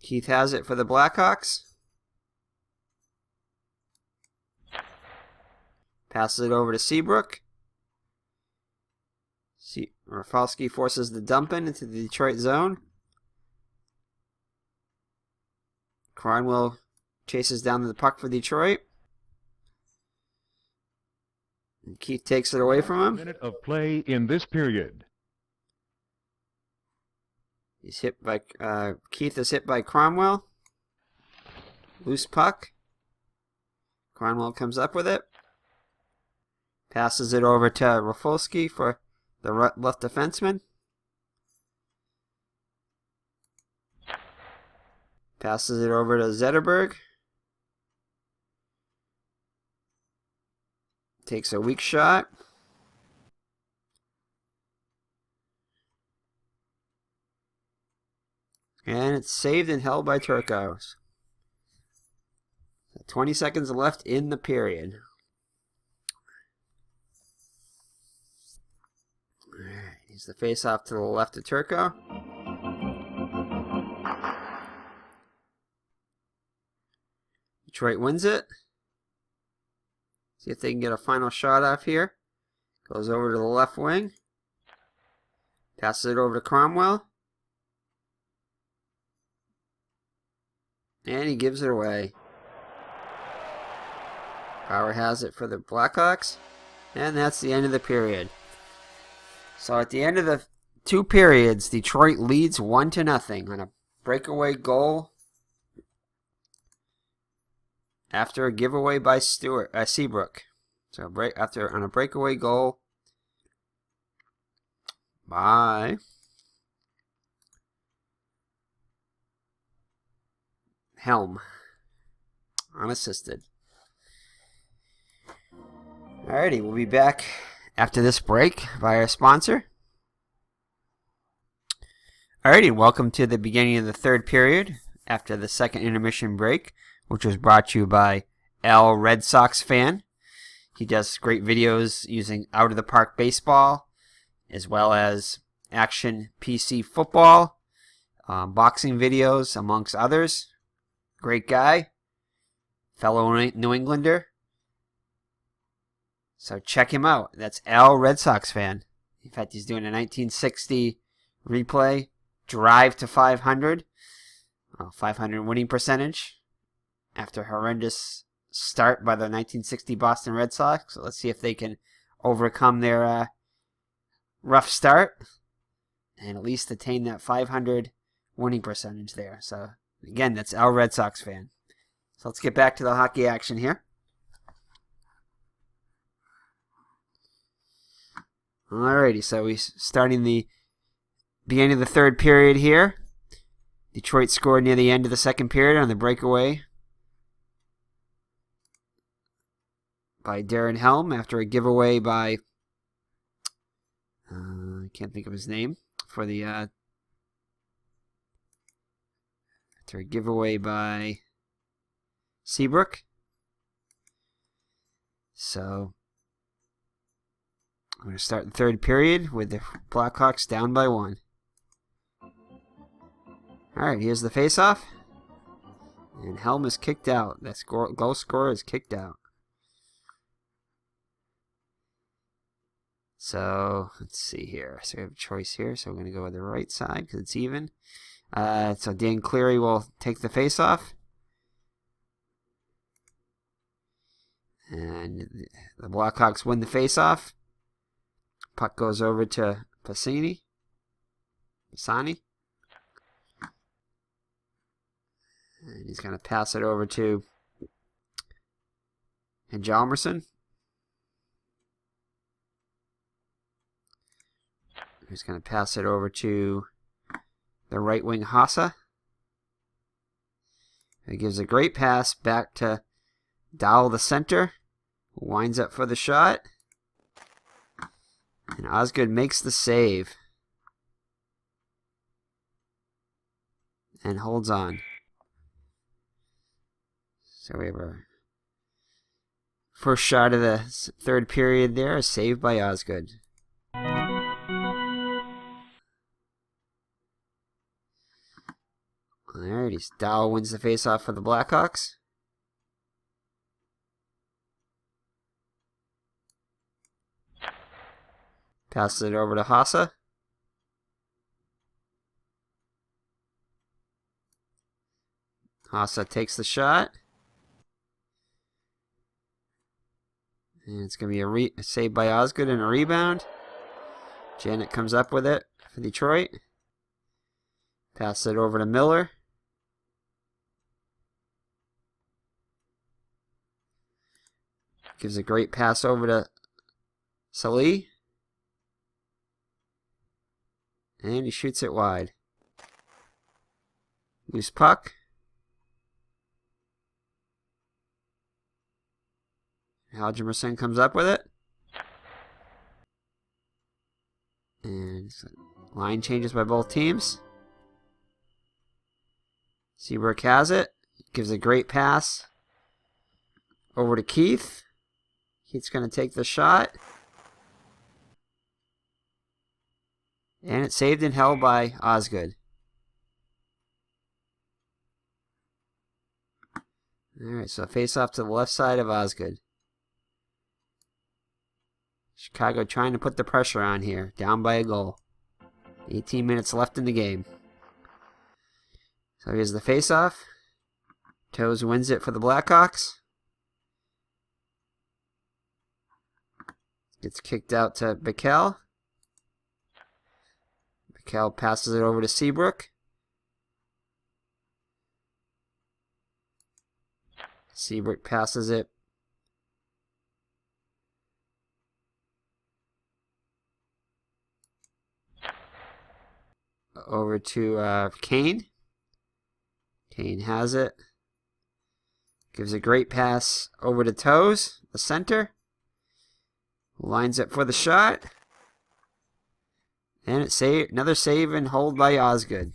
Keith has it for the Blackhawks. Passes it over to Seabrook. Rafalski forces the dump in into the Detroit zone. Cronwell chases down the puck for Detroit. And Keith takes it away from him. Minute of play in this period. He's hit by Keith is hit by Cromwell. Loose puck. Cromwell comes up with it. Passes it over to Rafalski for the left defenseman. Passes it over to Zetterberg. Takes a weak shot. And it's saved and held by Turco. 20 seconds left in the period. Alright, he's the face-off to the left of Turco. Detroit wins it. See if they can get a final shot off here. Goes over to the left wing. Passes it over to Cromwell. And he gives it away. Power has it for the Blackhawks. And that's the end of the period. So at the end of the two periods, Detroit leads 1-0 on a breakaway goal after a giveaway by Seabrook. So on a breakaway goal by Helm, unassisted. Alrighty, we'll be back after this break by our sponsor. Alrighty, welcome to the beginning of the third period after the second intermission break, which was brought to you by Al Red Sox Fan. He does great videos using out-of-the-park baseball, as well as action PC football, boxing videos, amongst others. Great guy, fellow New Englander. So check him out. That's Al Red Sox Fan. In fact, he's doing a 1960 replay, drive to 500, 500 winning percentage after a horrendous start by the 1960 Boston Red Sox. So let's see if they can overcome their rough start and at least attain that 500 winning percentage there. So again, that's Al Red Sox Fan. So let's get back to the hockey action here. Alrighty, so we're starting the beginning of the third period here. Detroit scored near the end of the second period on the breakaway by Darren Helm after a giveaway by, I can't think of his name, for the, after a giveaway by Seabrook. So, I'm going to start the third period with the Blackhawks down by 1. Alright, here's the face-off. And Helm is kicked out. That goal scorer is kicked out. So, let's see here. So we have a choice here. So we're going to go with the right side because it's even. So Dan Cleary will take the face-off. And the Blackhawks win the face-off. Puck goes over to Pisani. And he's going to pass it over to Hjalmarsson. He's going to pass it over to the right wing Hossa. It gives a great pass back to Dowell, the center. Winds up for the shot. And Osgood makes the save. And holds on. So we have our first shot of the third period there, a save by Osgood. Alright, Dowell wins the faceoff for the Blackhawks. Passes it over to Hossa. Hossa takes the shot. And it's going to be a save by Osgood and a rebound. Janet comes up with it for Detroit. Passes it over to Miller. Gives a great pass over to Salih. And he shoots it wide. Loose puck. Hjalmarsson comes up with it. And line changes by both teams. Seabrook has it. Gives a great pass over to Keith. Keith's going to take the shot. And it's saved and held by Osgood. Alright, so face off to the left side of Osgood. Chicago trying to put the pressure on here. Down by a goal. 18 minutes left in the game. So here's the face-off. Toes wins it for the Blackhawks. Gets kicked out to Bikel. Bikel passes it over to Seabrook. Seabrook passes it over to Kane. Kane has it. Gives a great pass over to Toes, the center. Lines up for the shot. And it's another save and hold by Osgood.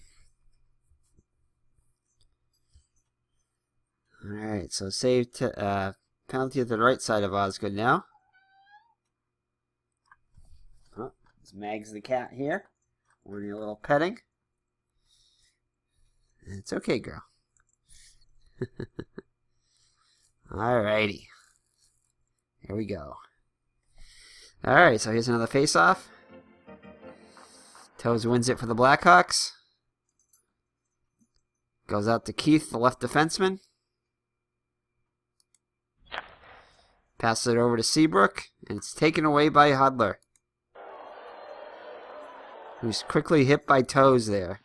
Alright, so save to penalty to the right side of Osgood now. Oh, it's Mags the cat here. Wanting a little petting. It's okay, girl. Alrighty. Here we go. Alright, so here's another face-off. Toes wins it for the Blackhawks. Goes out to Keith, the left defenseman. Passes it over to Seabrook, and it's taken away by Hudler, who's quickly hit by Toes there.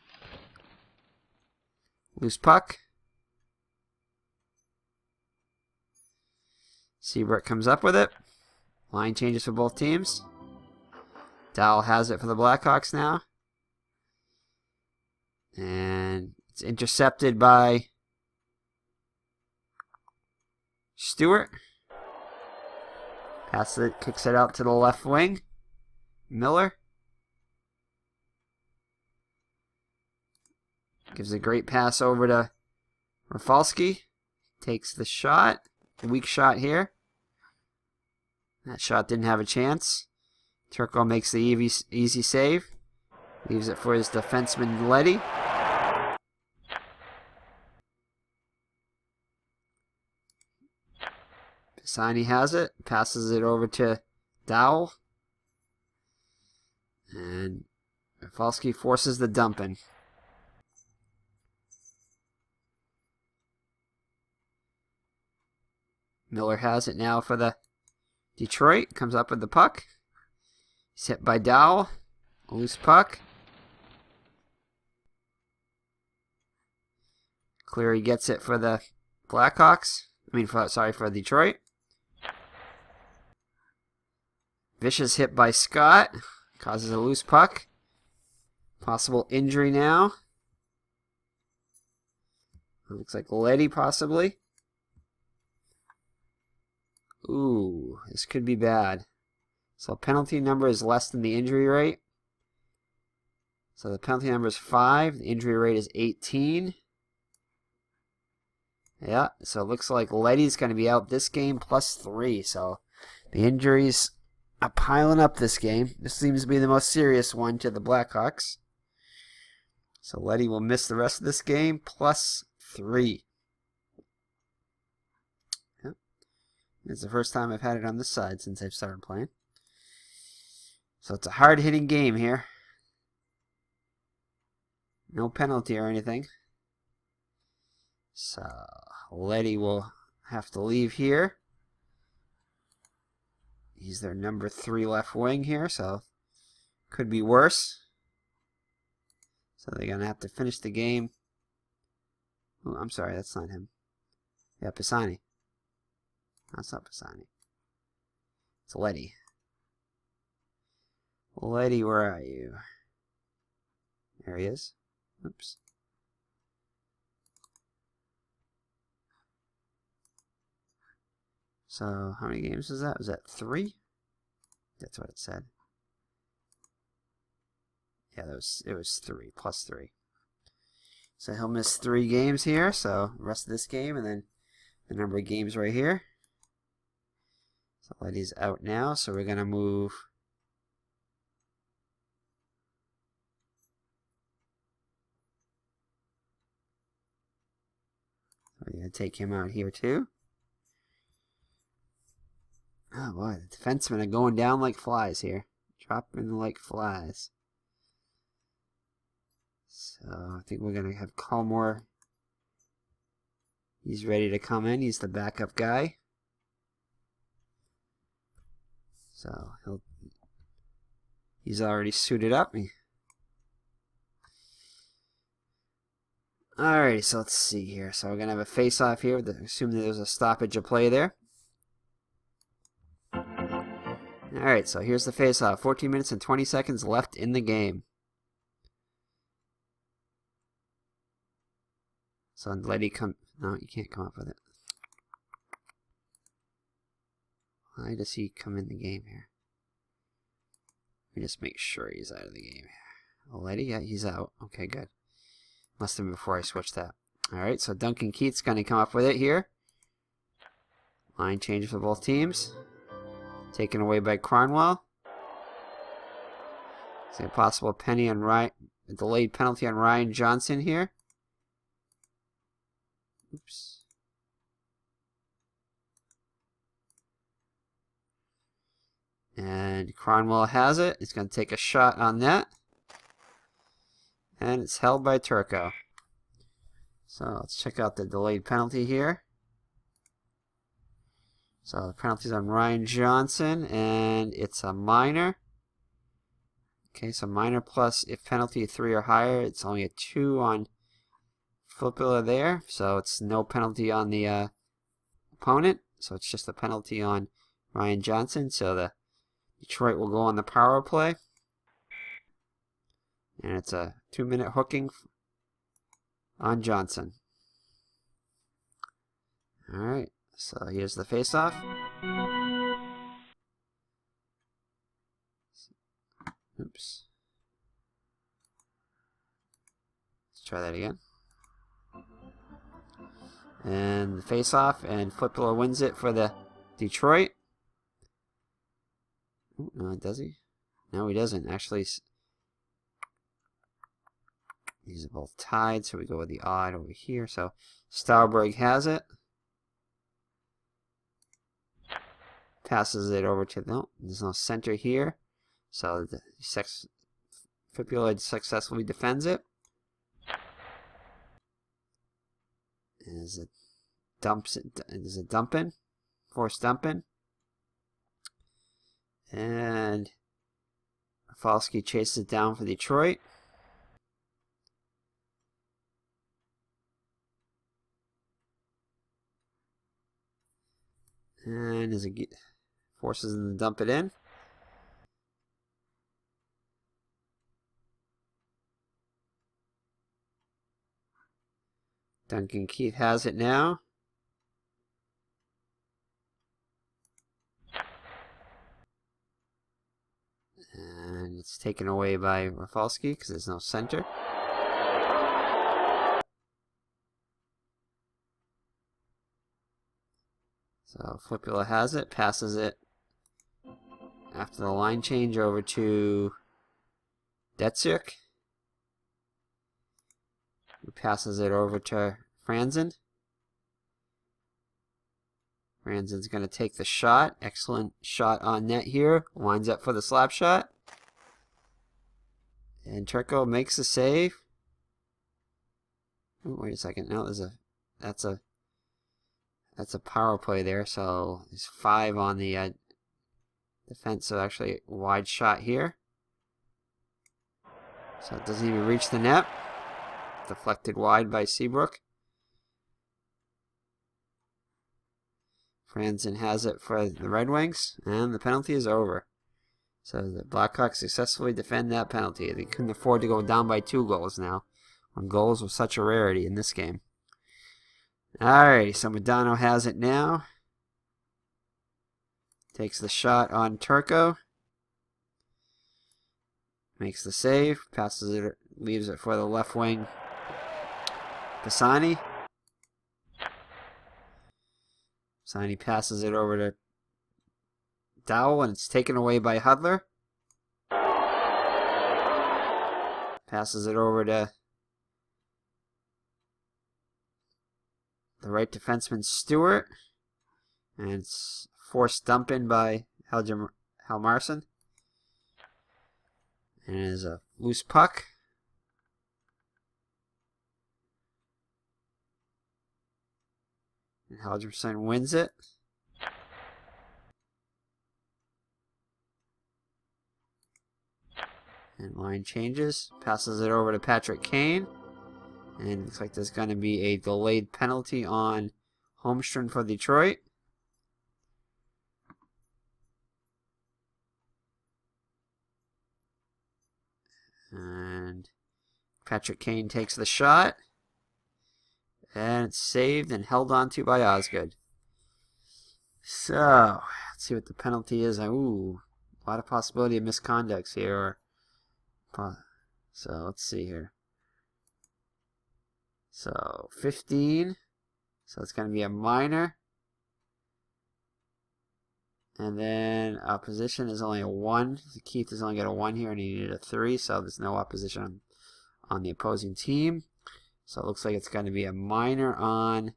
Loose puck. Seabrook comes up with it. Line changes for both teams. Dowell has it for the Blackhawks now. And it's intercepted by Stewart. Passes it, kicks it out to the left wing. Miller. Gives a great pass over to Rafalski. Takes the shot. Weak shot here. That shot didn't have a chance. Turco makes the easy save. Leaves it for his defenseman, Leddy. Pisani has it. Passes it over to Dowell. And Rafalski forces the dump in. Miller has it now for the Detroit. Comes up with the puck. He's hit by Dowell. Loose puck. Cleary gets it for the Blackhawks. For Detroit. Vicious hit by Scott. Causes a loose puck. Possible injury now. Looks like Leddy possibly. Ooh, this could be bad. So penalty number is less than the injury rate. So the penalty number is 5. The injury rate is 18. Yeah, so it looks like Leddy's going to be out this game plus 3. So the injuries are piling up this game. This seems to be the most serious one to the Blackhawks. So Leddy will miss the rest of this game plus 3. Yep. It's the first time I've had it on this side since I've started playing. So it's a hard-hitting game here. No penalty or anything. So Leddy will have to leave here. He's their number 3 left wing here, so could be worse. So they're going to have to finish the game. Oh, I'm sorry, that's not him. Yeah, Pisani. That's not Pisani. It's Leddy. Leddy, where are you? There he is. Oops. So, how many games was that? Was that 3? That's what it said. Yeah, it was 3, plus 3. So he'll miss 3 games here, so the rest of this game, and then the number of games right here. So Leddy's out now, so we're going to move... We're going to take him out here too. Oh boy, the defensemen are going down like flies here. Dropping like flies. So I think we're going to have Colmore. He's ready to come in. He's the backup guy. So he's already suited up. Alrighty, so let's see here. So we're going to have a face-off here. Assume that there's a stoppage of play there. Alright, so here's the face-off. 14 minutes and 20 seconds left in the game. So Leddy come... No, you can't come up with it. Why does he come in the game here? Let me just make sure he's out of the game. Leddy, yeah, he's out. Okay, good. Must have been before I switched that. Alright, so Duncan Keith's going to come up with it here. Line change for both teams. Taken away by Cronwell. See a possible penny on a delayed penalty on Ryan Johnson here. Oops. And Cronwell has it. He's going to take a shot on that. And it's held by Turco. So let's check out the delayed penalty here. So the penalty's on Ryan Johnson, and it's a minor. Okay, so minor plus if penalty 3 or higher, it's only a 2 on Flipilla there. So it's no penalty on the opponent. So it's just a penalty on Ryan Johnson. So the Detroit will go on the power play. And it's a 2-minute hooking on Johnson. Alright, so here's the face-off. Oops. Let's try that again. And the face-off, and Flipula wins it for the Detroit. Ooh, no, does he? No, he doesn't. Actually, these are both tied, so we go with the odd over here. So Stauberg has it. Passes it over to there's no center here. So the Flipula successfully defends it. Is it dumps it? Is it dumping? Forced dumping. And Rafalski chases it down for Detroit. And as it forces him to dump it in. Duncan Keith has it now. And it's taken away by Rafalski because there's no center. So Flipula has it, passes it after the line change over to Detsyuk, who passes it over to Franzen. Franzen's going to take the shot. Excellent shot on net here. Winds up for the slap shot. And Turco makes the save. Ooh, wait a second. No, that's a power play there. So there's 5 on the defense. So actually a wide shot here. So it doesn't even reach the net. Deflected wide by Seabrook. Franzen has it for the Red Wings, and the penalty is over. So the Blackhawks successfully defend that penalty. They couldn't afford to go down by 2 goals now, when goals were such a rarity in this game. Alrighty, so Modano has it now. Takes the shot on Turco. Makes the save, passes it, leaves it for the left wing Pisani. Pisani passes it over to Dowell, and it's taken away by Hudler. Passes it over to the right defenseman Stewart. And it's forced dumping by Helmarsson. And it is a loose puck. And Helgersson wins it. And line changes. Passes it over to Patrick Kane. And it looks like there's going to be a delayed penalty on Holmstrom for Detroit. And Patrick Kane takes the shot. And it's saved and held onto by Osgood. So, let's see what the penalty is. Ooh, a lot of possibility of misconducts here. So, let's see here. So, 15. So, it's going to be a minor. And then opposition is only a 1. Keith has only got a 1 here, and he needed a 3. So, there's no opposition on the opposing team. So it looks like it's going to be a minor on.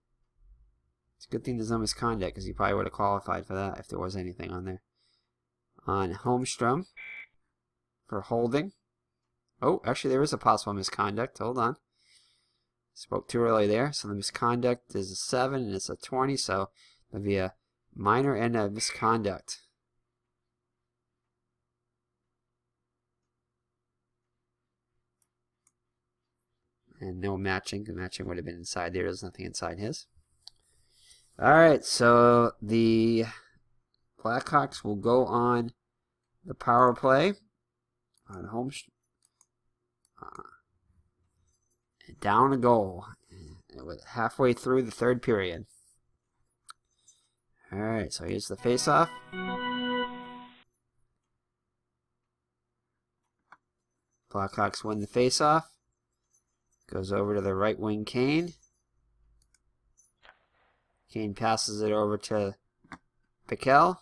It's a good thing there's no misconduct, because he probably would have qualified for that if there was anything on there. On Holmstrom for holding. Oh, actually there is a possible misconduct. Hold on. Spoke too early there. So the misconduct is a 7 and it's a 20. So there'll be a minor and a misconduct. And no matching. The matching would have been inside there. There's nothing inside his. Alright, so the Blackhawks will go on the power play on home. down a goal halfway through the third period. Alright, so here's the face-off. Blackhawks win the face-off. Goes over to the right wing Kane. Kane passes it over to Piquel.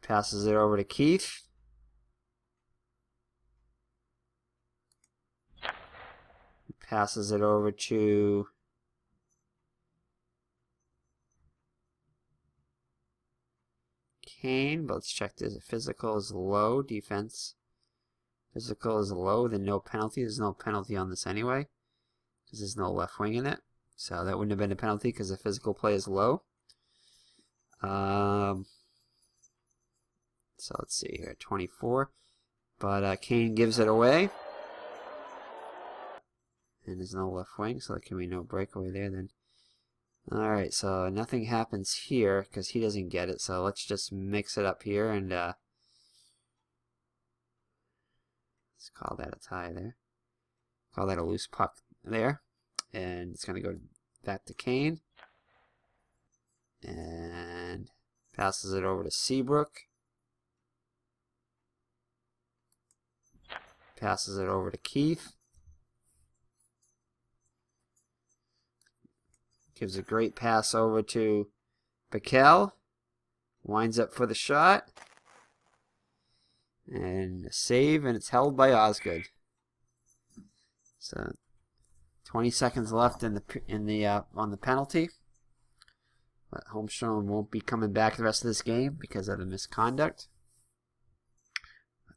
Passes it over to Keith. Passes it over to Kane, but let's check this. Physical is low. Defense. Physical is low, then no penalty. There's no penalty on this anyway, because there's no left wing in it. So that wouldn't have been a penalty because the physical play is low. So let's see here, 24. But Kane gives it away. And there's no left wing, so there can be no breakaway there then. Alright, so nothing happens here because he doesn't get it. So let's just mix it up here and let's call that a tie there. Call that a loose puck there. And it's going to go back to Kane. And passes it over to Seabrook. Passes it over to Keith. Gives a great pass over to Piquel. Winds up for the shot. And a save, and it's held by Osgood. So 20 seconds left on the penalty. But Holmstrom won't be coming back the rest of this game because of the misconduct.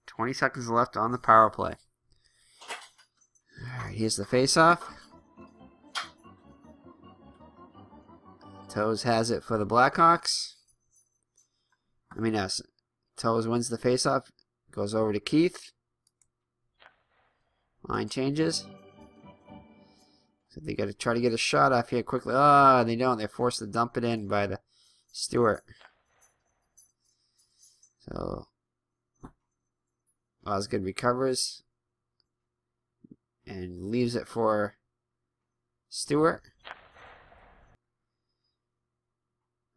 20 seconds left on the power play. Alright, here's the face-off. Toes has it for the Blackhawks. Toes wins the face-off. Goes over to Keith. Line changes. So they got to try to get a shot off here quickly. Oh, they don't. They're forced to dump it in by the Stewart. So Osgood recovers and leaves it for Stewart.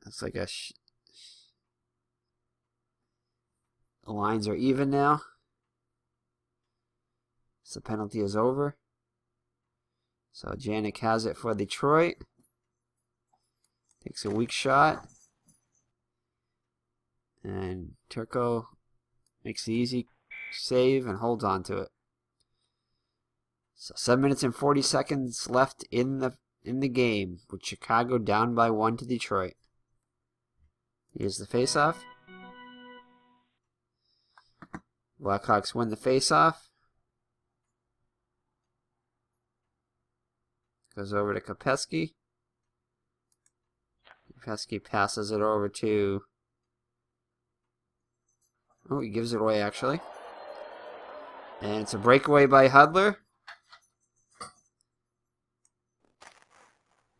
Looks like the lines are even now. So the penalty is over. So Janik has it for Detroit. Takes a weak shot. And Turco makes the easy save and holds on to it. So 7 minutes and 40 seconds left in the game, with Chicago down by 1 to Detroit. Here's the face-off. Blackhawks win the face-off. Goes over to Kopecky. Kopecky passes it over to... Oh, he gives it away, actually. And it's a breakaway by Hudler.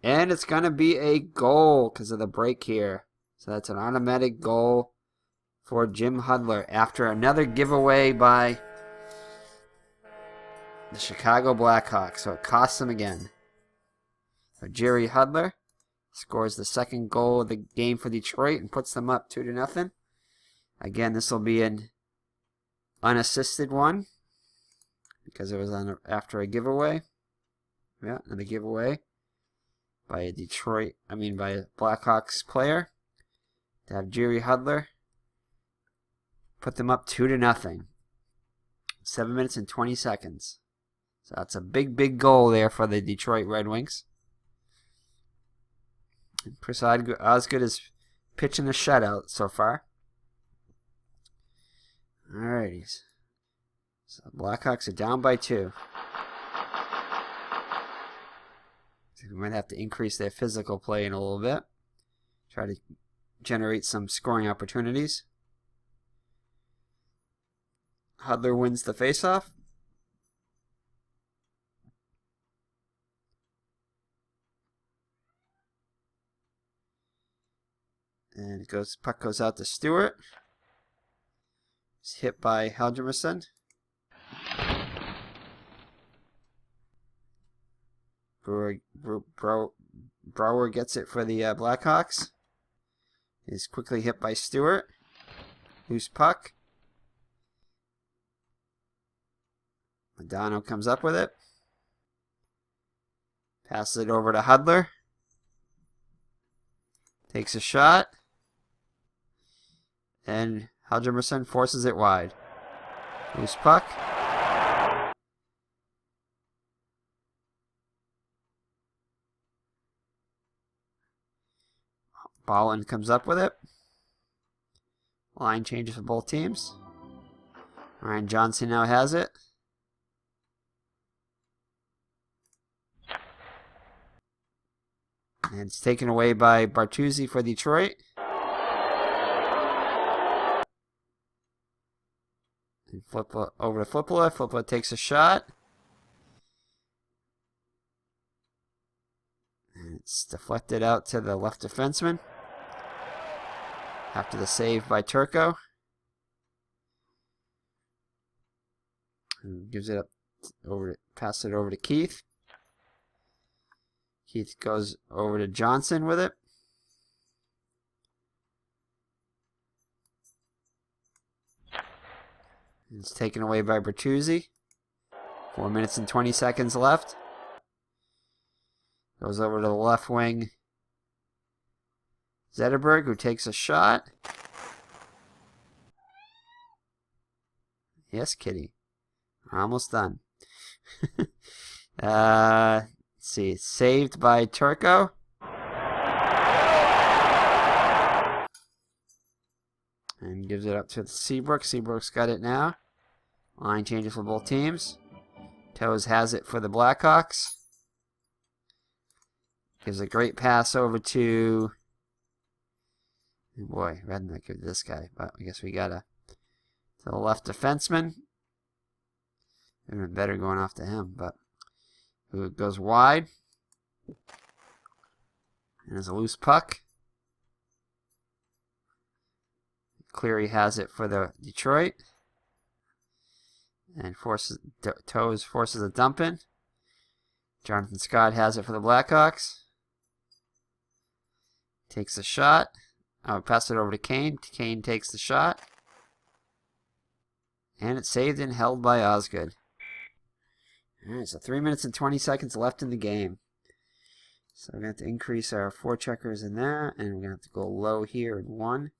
And it's going to be a goal because of the break here. So that's an automatic goal for Jim Hudler after another giveaway by the Chicago Blackhawks. So it costs them again. So Jerry Hudler scores the second goal of the game for Detroit and puts them up 2-0. Again, this will be an unassisted one because it was after a giveaway. Yeah, and a giveaway by a Blackhawks player to have Jerry Hudler put them up 2-0. 7 minutes and 20 seconds. So that's a big goal there for the Detroit Red Wings. And Chris Osgood is pitching the shutout so far. Alrighty. So Blackhawks are down by 2. So we might have to increase their physical play in a little bit. Try to generate some scoring opportunities. Hudler wins the faceoff. And puck goes out to Stewart. He's hit by Helgemerson. Brower gets it for the Blackhawks. He's quickly hit by Stewart. Loose puck. Madonna comes up with it. Passes it over to Hudler. Takes a shot. And Helgemerson forces it wide. Loose puck. Bolland comes up with it. Line changes for both teams. Ryan Johnson now has it. And it's taken away by Bertuzzi for Detroit. And flip over to Flippola. Flippola takes a shot. And it's deflected out to the left defenseman. After the save by Turco. And gives it up passes it over to Keith. Keith goes over to Johnson with it. It's taken away by Bertuzzi. 4 minutes and 20 seconds left. Goes over to the left wing. Zetterberg, who takes a shot. Yes, Kitty. We're almost done. Let's see. Saved by Turco. And gives it up to Seabrook. Seabrook's got it now. Line changes for both teams. Toes has it for the Blackhawks. Gives a great pass over to... Boy, rather not give this guy, but I guess we got to the left defenseman. It would have been better going off to him, but who goes wide. And there's a loose puck. Cleary has it for the Detroit. And Toes forces a dump in. Jonathan Scott has it for the Blackhawks. Takes a shot. I'll pass it over to Kane. Kane takes the shot. And it's saved and held by Osgood. Alright, so 3 minutes and 20 seconds left in the game. So we're going to have to increase our forecheckers in there. And we're going to have to go low here in 1.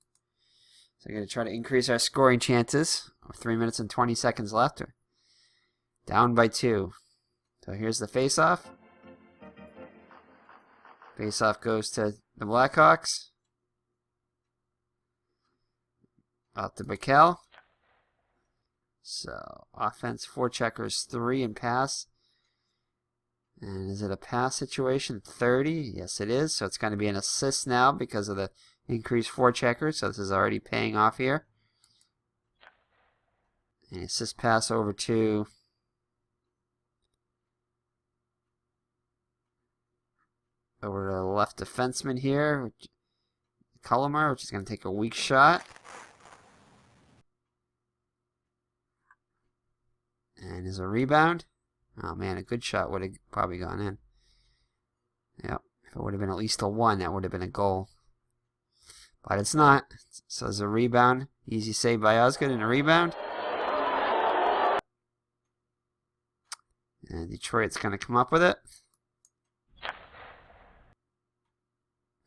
So we're going to try to increase our scoring chances. 3 minutes and 20 seconds left. Down by 2. So here's the face-off. Face-off goes to the Blackhawks. Out to Bakel. So, offense, forecheckers 3 and pass. And is it a pass situation? 30? Yes, it is. So it's going to be an assist now because of the increased forecheckers. So this is already paying off here. An assist pass over to the left defenseman here, Cullimer, which is going to take a weak shot. And is a rebound. Oh man, a good shot would have probably gone in. Yep, if it would have been at least a 1, that would have been a goal. But it's not. So there's a rebound. Easy save by Osgood and a rebound. And Detroit's going to come up with it.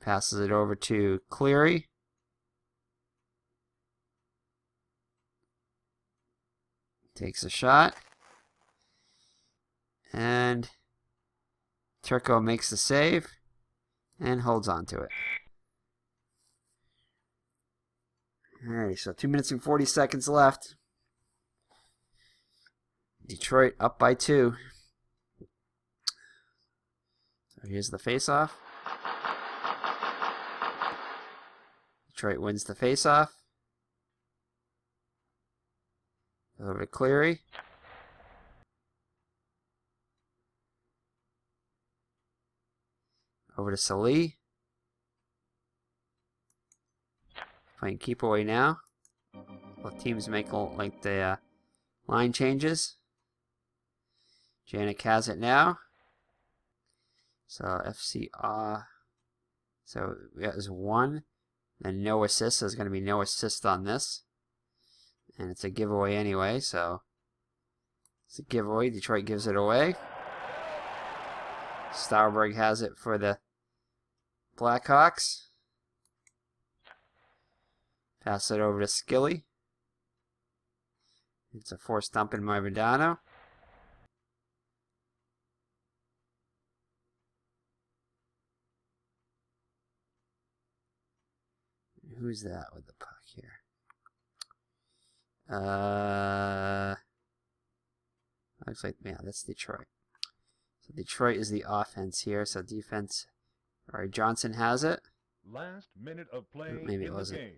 Passes it over to Cleary. Takes a shot. And Turco makes the save and holds on to it. Alright, so 2 minutes and 40 seconds left. Detroit up by 2. So here's the face-off. Detroit wins the face-off. Over to Cleary. Over to Salee. Playing keep away now. Both teams make like the line changes. Janik has it now. So FC so that is 1. Then no assist. There's going to be no assist on this. And it's a giveaway anyway, so it's a giveaway. Detroit gives it away. Stauberg has it for the Blackhawks. Pass it over to Skilly. It's a forced dump in Maivadano. Who's that with the puck here? Looks like, yeah, that's Detroit. So Detroit is the offense here. So defense, all right, Johnson has it. Last minute of play. Maybe it in wasn't. the game.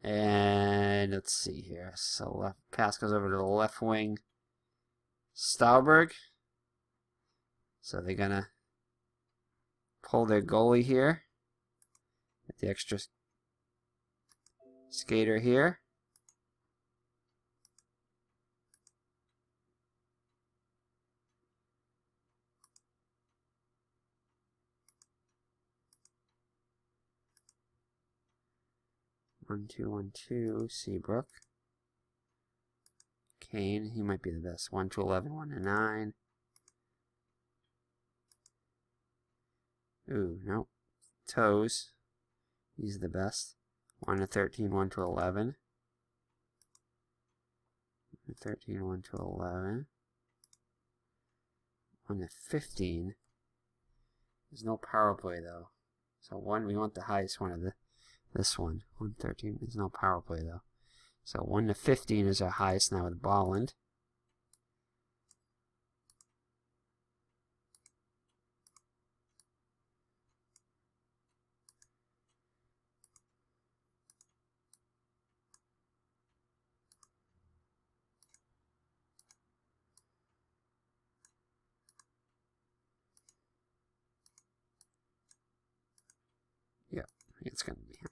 And let's see here. So left pass goes over to the left wing. Stauberg. So they're gonna pull their goalie here. Get the extra skater here. One, two, Seabrook. Kane, he might be the best. 1 to 11, 1 to 9. Ooh, no. Toes. He's the best. 1 to 13, 1 to 11. 13, 1 to 11. 1 to 15. There's no power play though. So we want the highest one of this one. 113. There's no power play though. So 1 to 15 is our highest now with Bolland. Yeah, it's going to be him.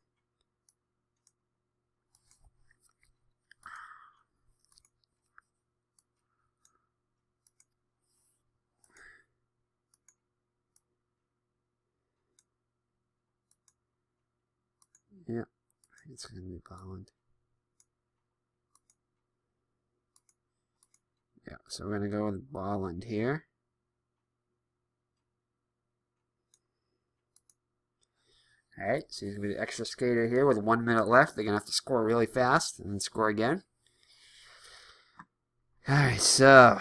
Yeah, it's going to be Bolland. Yeah, so we're going to go with Bolland here. Alright, so he's going to be the extra skater here with 1 minute left. They're going to have to score really fast and then score again. Alright, so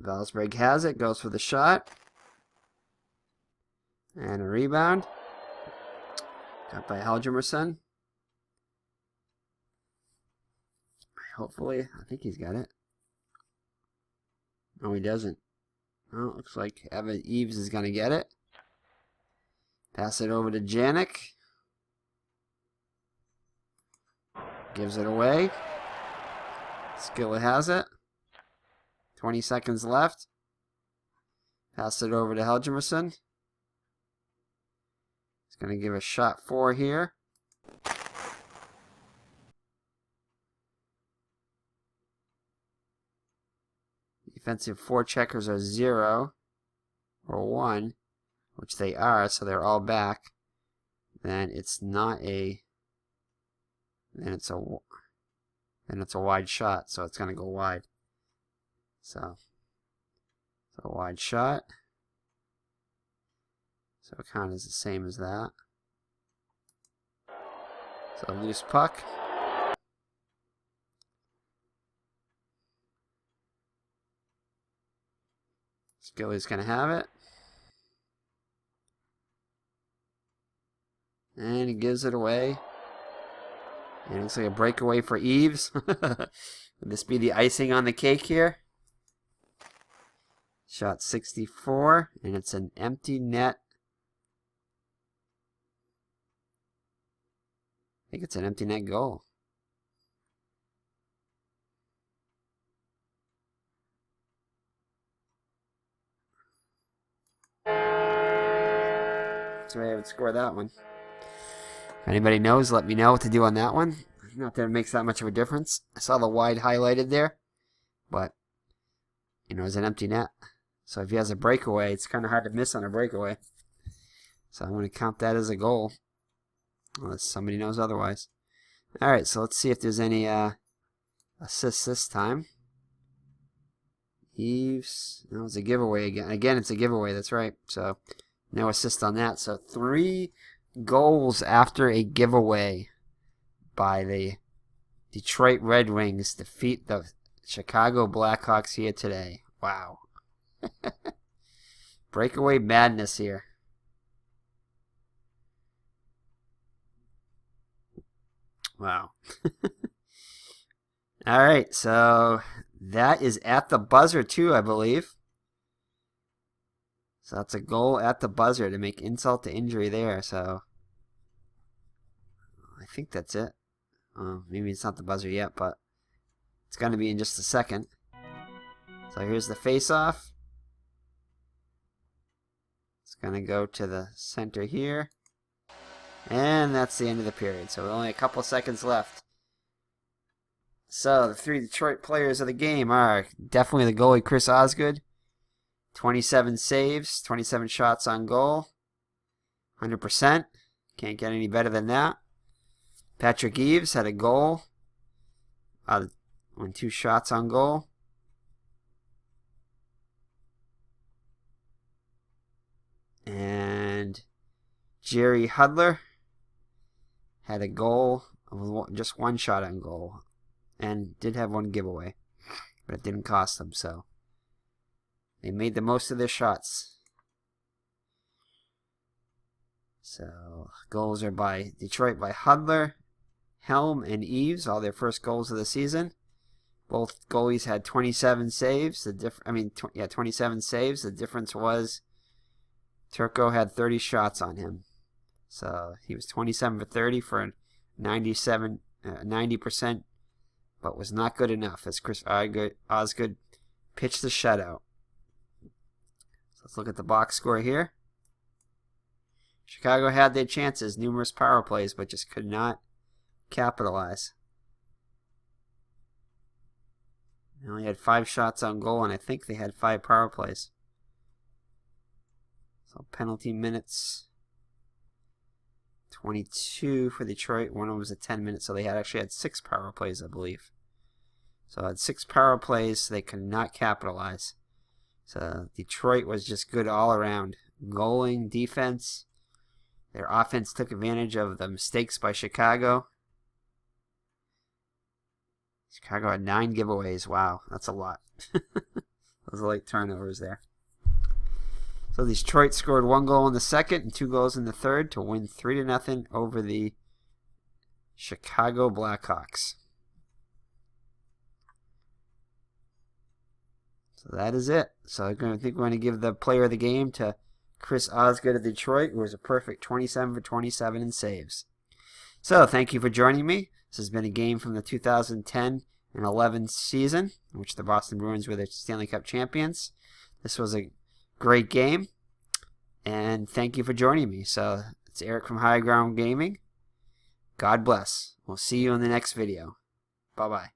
Valsberg has it, goes for the shot. And a rebound. Got by Helgemerson. Hopefully, I think he's got it. No, he doesn't. Oh, looks like Evan Eves is going to get it. Pass it over to Janik. Gives it away. Skillet has it. 20 seconds left. Pass it over to Helgemerson. He's going to give a shot 4 here. Defensive forecheckers are 0 or 1, which they are, so they're all back. Then it's not a. Then it's a wide shot, so it's going to go wide. So a wide shot. So it kind of is the same as that. So a loose puck. Skilly's going to have it. And he gives it away. And it looks like a breakaway for Eves. Would this be the icing on the cake here? Shot 64, and it's an empty net. I think it's an empty net goal. So I would score that one. If anybody knows, let me know what to do on that one. Not that it makes that much of a difference. I saw the wide highlighted there, but it's an empty net. So if he has a breakaway, it's kind of hard to miss on a breakaway. So I'm going to count that as a goal, unless somebody knows otherwise. All right, so let's see if there's any assists this time. Eves, no, it's a giveaway again. Again, it's a giveaway. That's right. So no assist on that. So 3 goals after a giveaway by the Detroit Red Wings defeat the Chicago Blackhawks here today. Wow. Breakaway madness here. Wow. All right, so that is at the buzzer too, I believe. So that's a goal at the buzzer to make insult to injury there. So I think that's it. Maybe it's not the buzzer yet, but it's going to be in just a second. So here's the face-off. It's going to go to the center here. And that's the end of the period. So only a couple seconds left. So the 3 Detroit players of the game are definitely the goalie Chris Osgood. 27 saves, 27 shots on goal. 100%. Can't get any better than that. Patrick Eves had a goal. 2 shots on goal. And Jerry Hudler had a goal with just 1 shot on goal. And did have 1 giveaway. But it didn't cost them, so they made the most of their shots. So goals are by Detroit by Hudler, Helm, and Eves, all their first goals of the season. Both goalies had 27 saves. 27 saves. The difference was Turco had 30 shots on him. So he was 27 for 30 for a 90%, but was not good enough as Chris Osgood pitched the shutout. So let's look at the box score here. Chicago had their chances, numerous power plays, but just could not capitalize. They only had 5 shots on goal, and I think they had 5 power plays. So penalty minutes, 22 for Detroit. One of them was at 10 minutes, so they actually had 6 power plays, I believe. So had 6 power plays, so they could not capitalize. So Detroit was just good all around. Goaling, defense. Their offense took advantage of the mistakes by Chicago. Chicago had 9 giveaways. Wow, that's a lot. Those are late turnovers there. So Detroit scored 1 goal in the second and 2 goals in the third to win 3-0 over the Chicago Blackhawks. So that is it. So I think we're going to give the player of the game to Chris Osgood of Detroit, who was a perfect 27 for 27 in saves. So thank you for joining me. This has been a game from the 2010 and 11 season, in which the Boston Bruins were the Stanley Cup champions. This was a great game, and thank you for joining me. So it's Eric from High Ground Gaming. God bless. We'll see you in the next video. Bye-bye.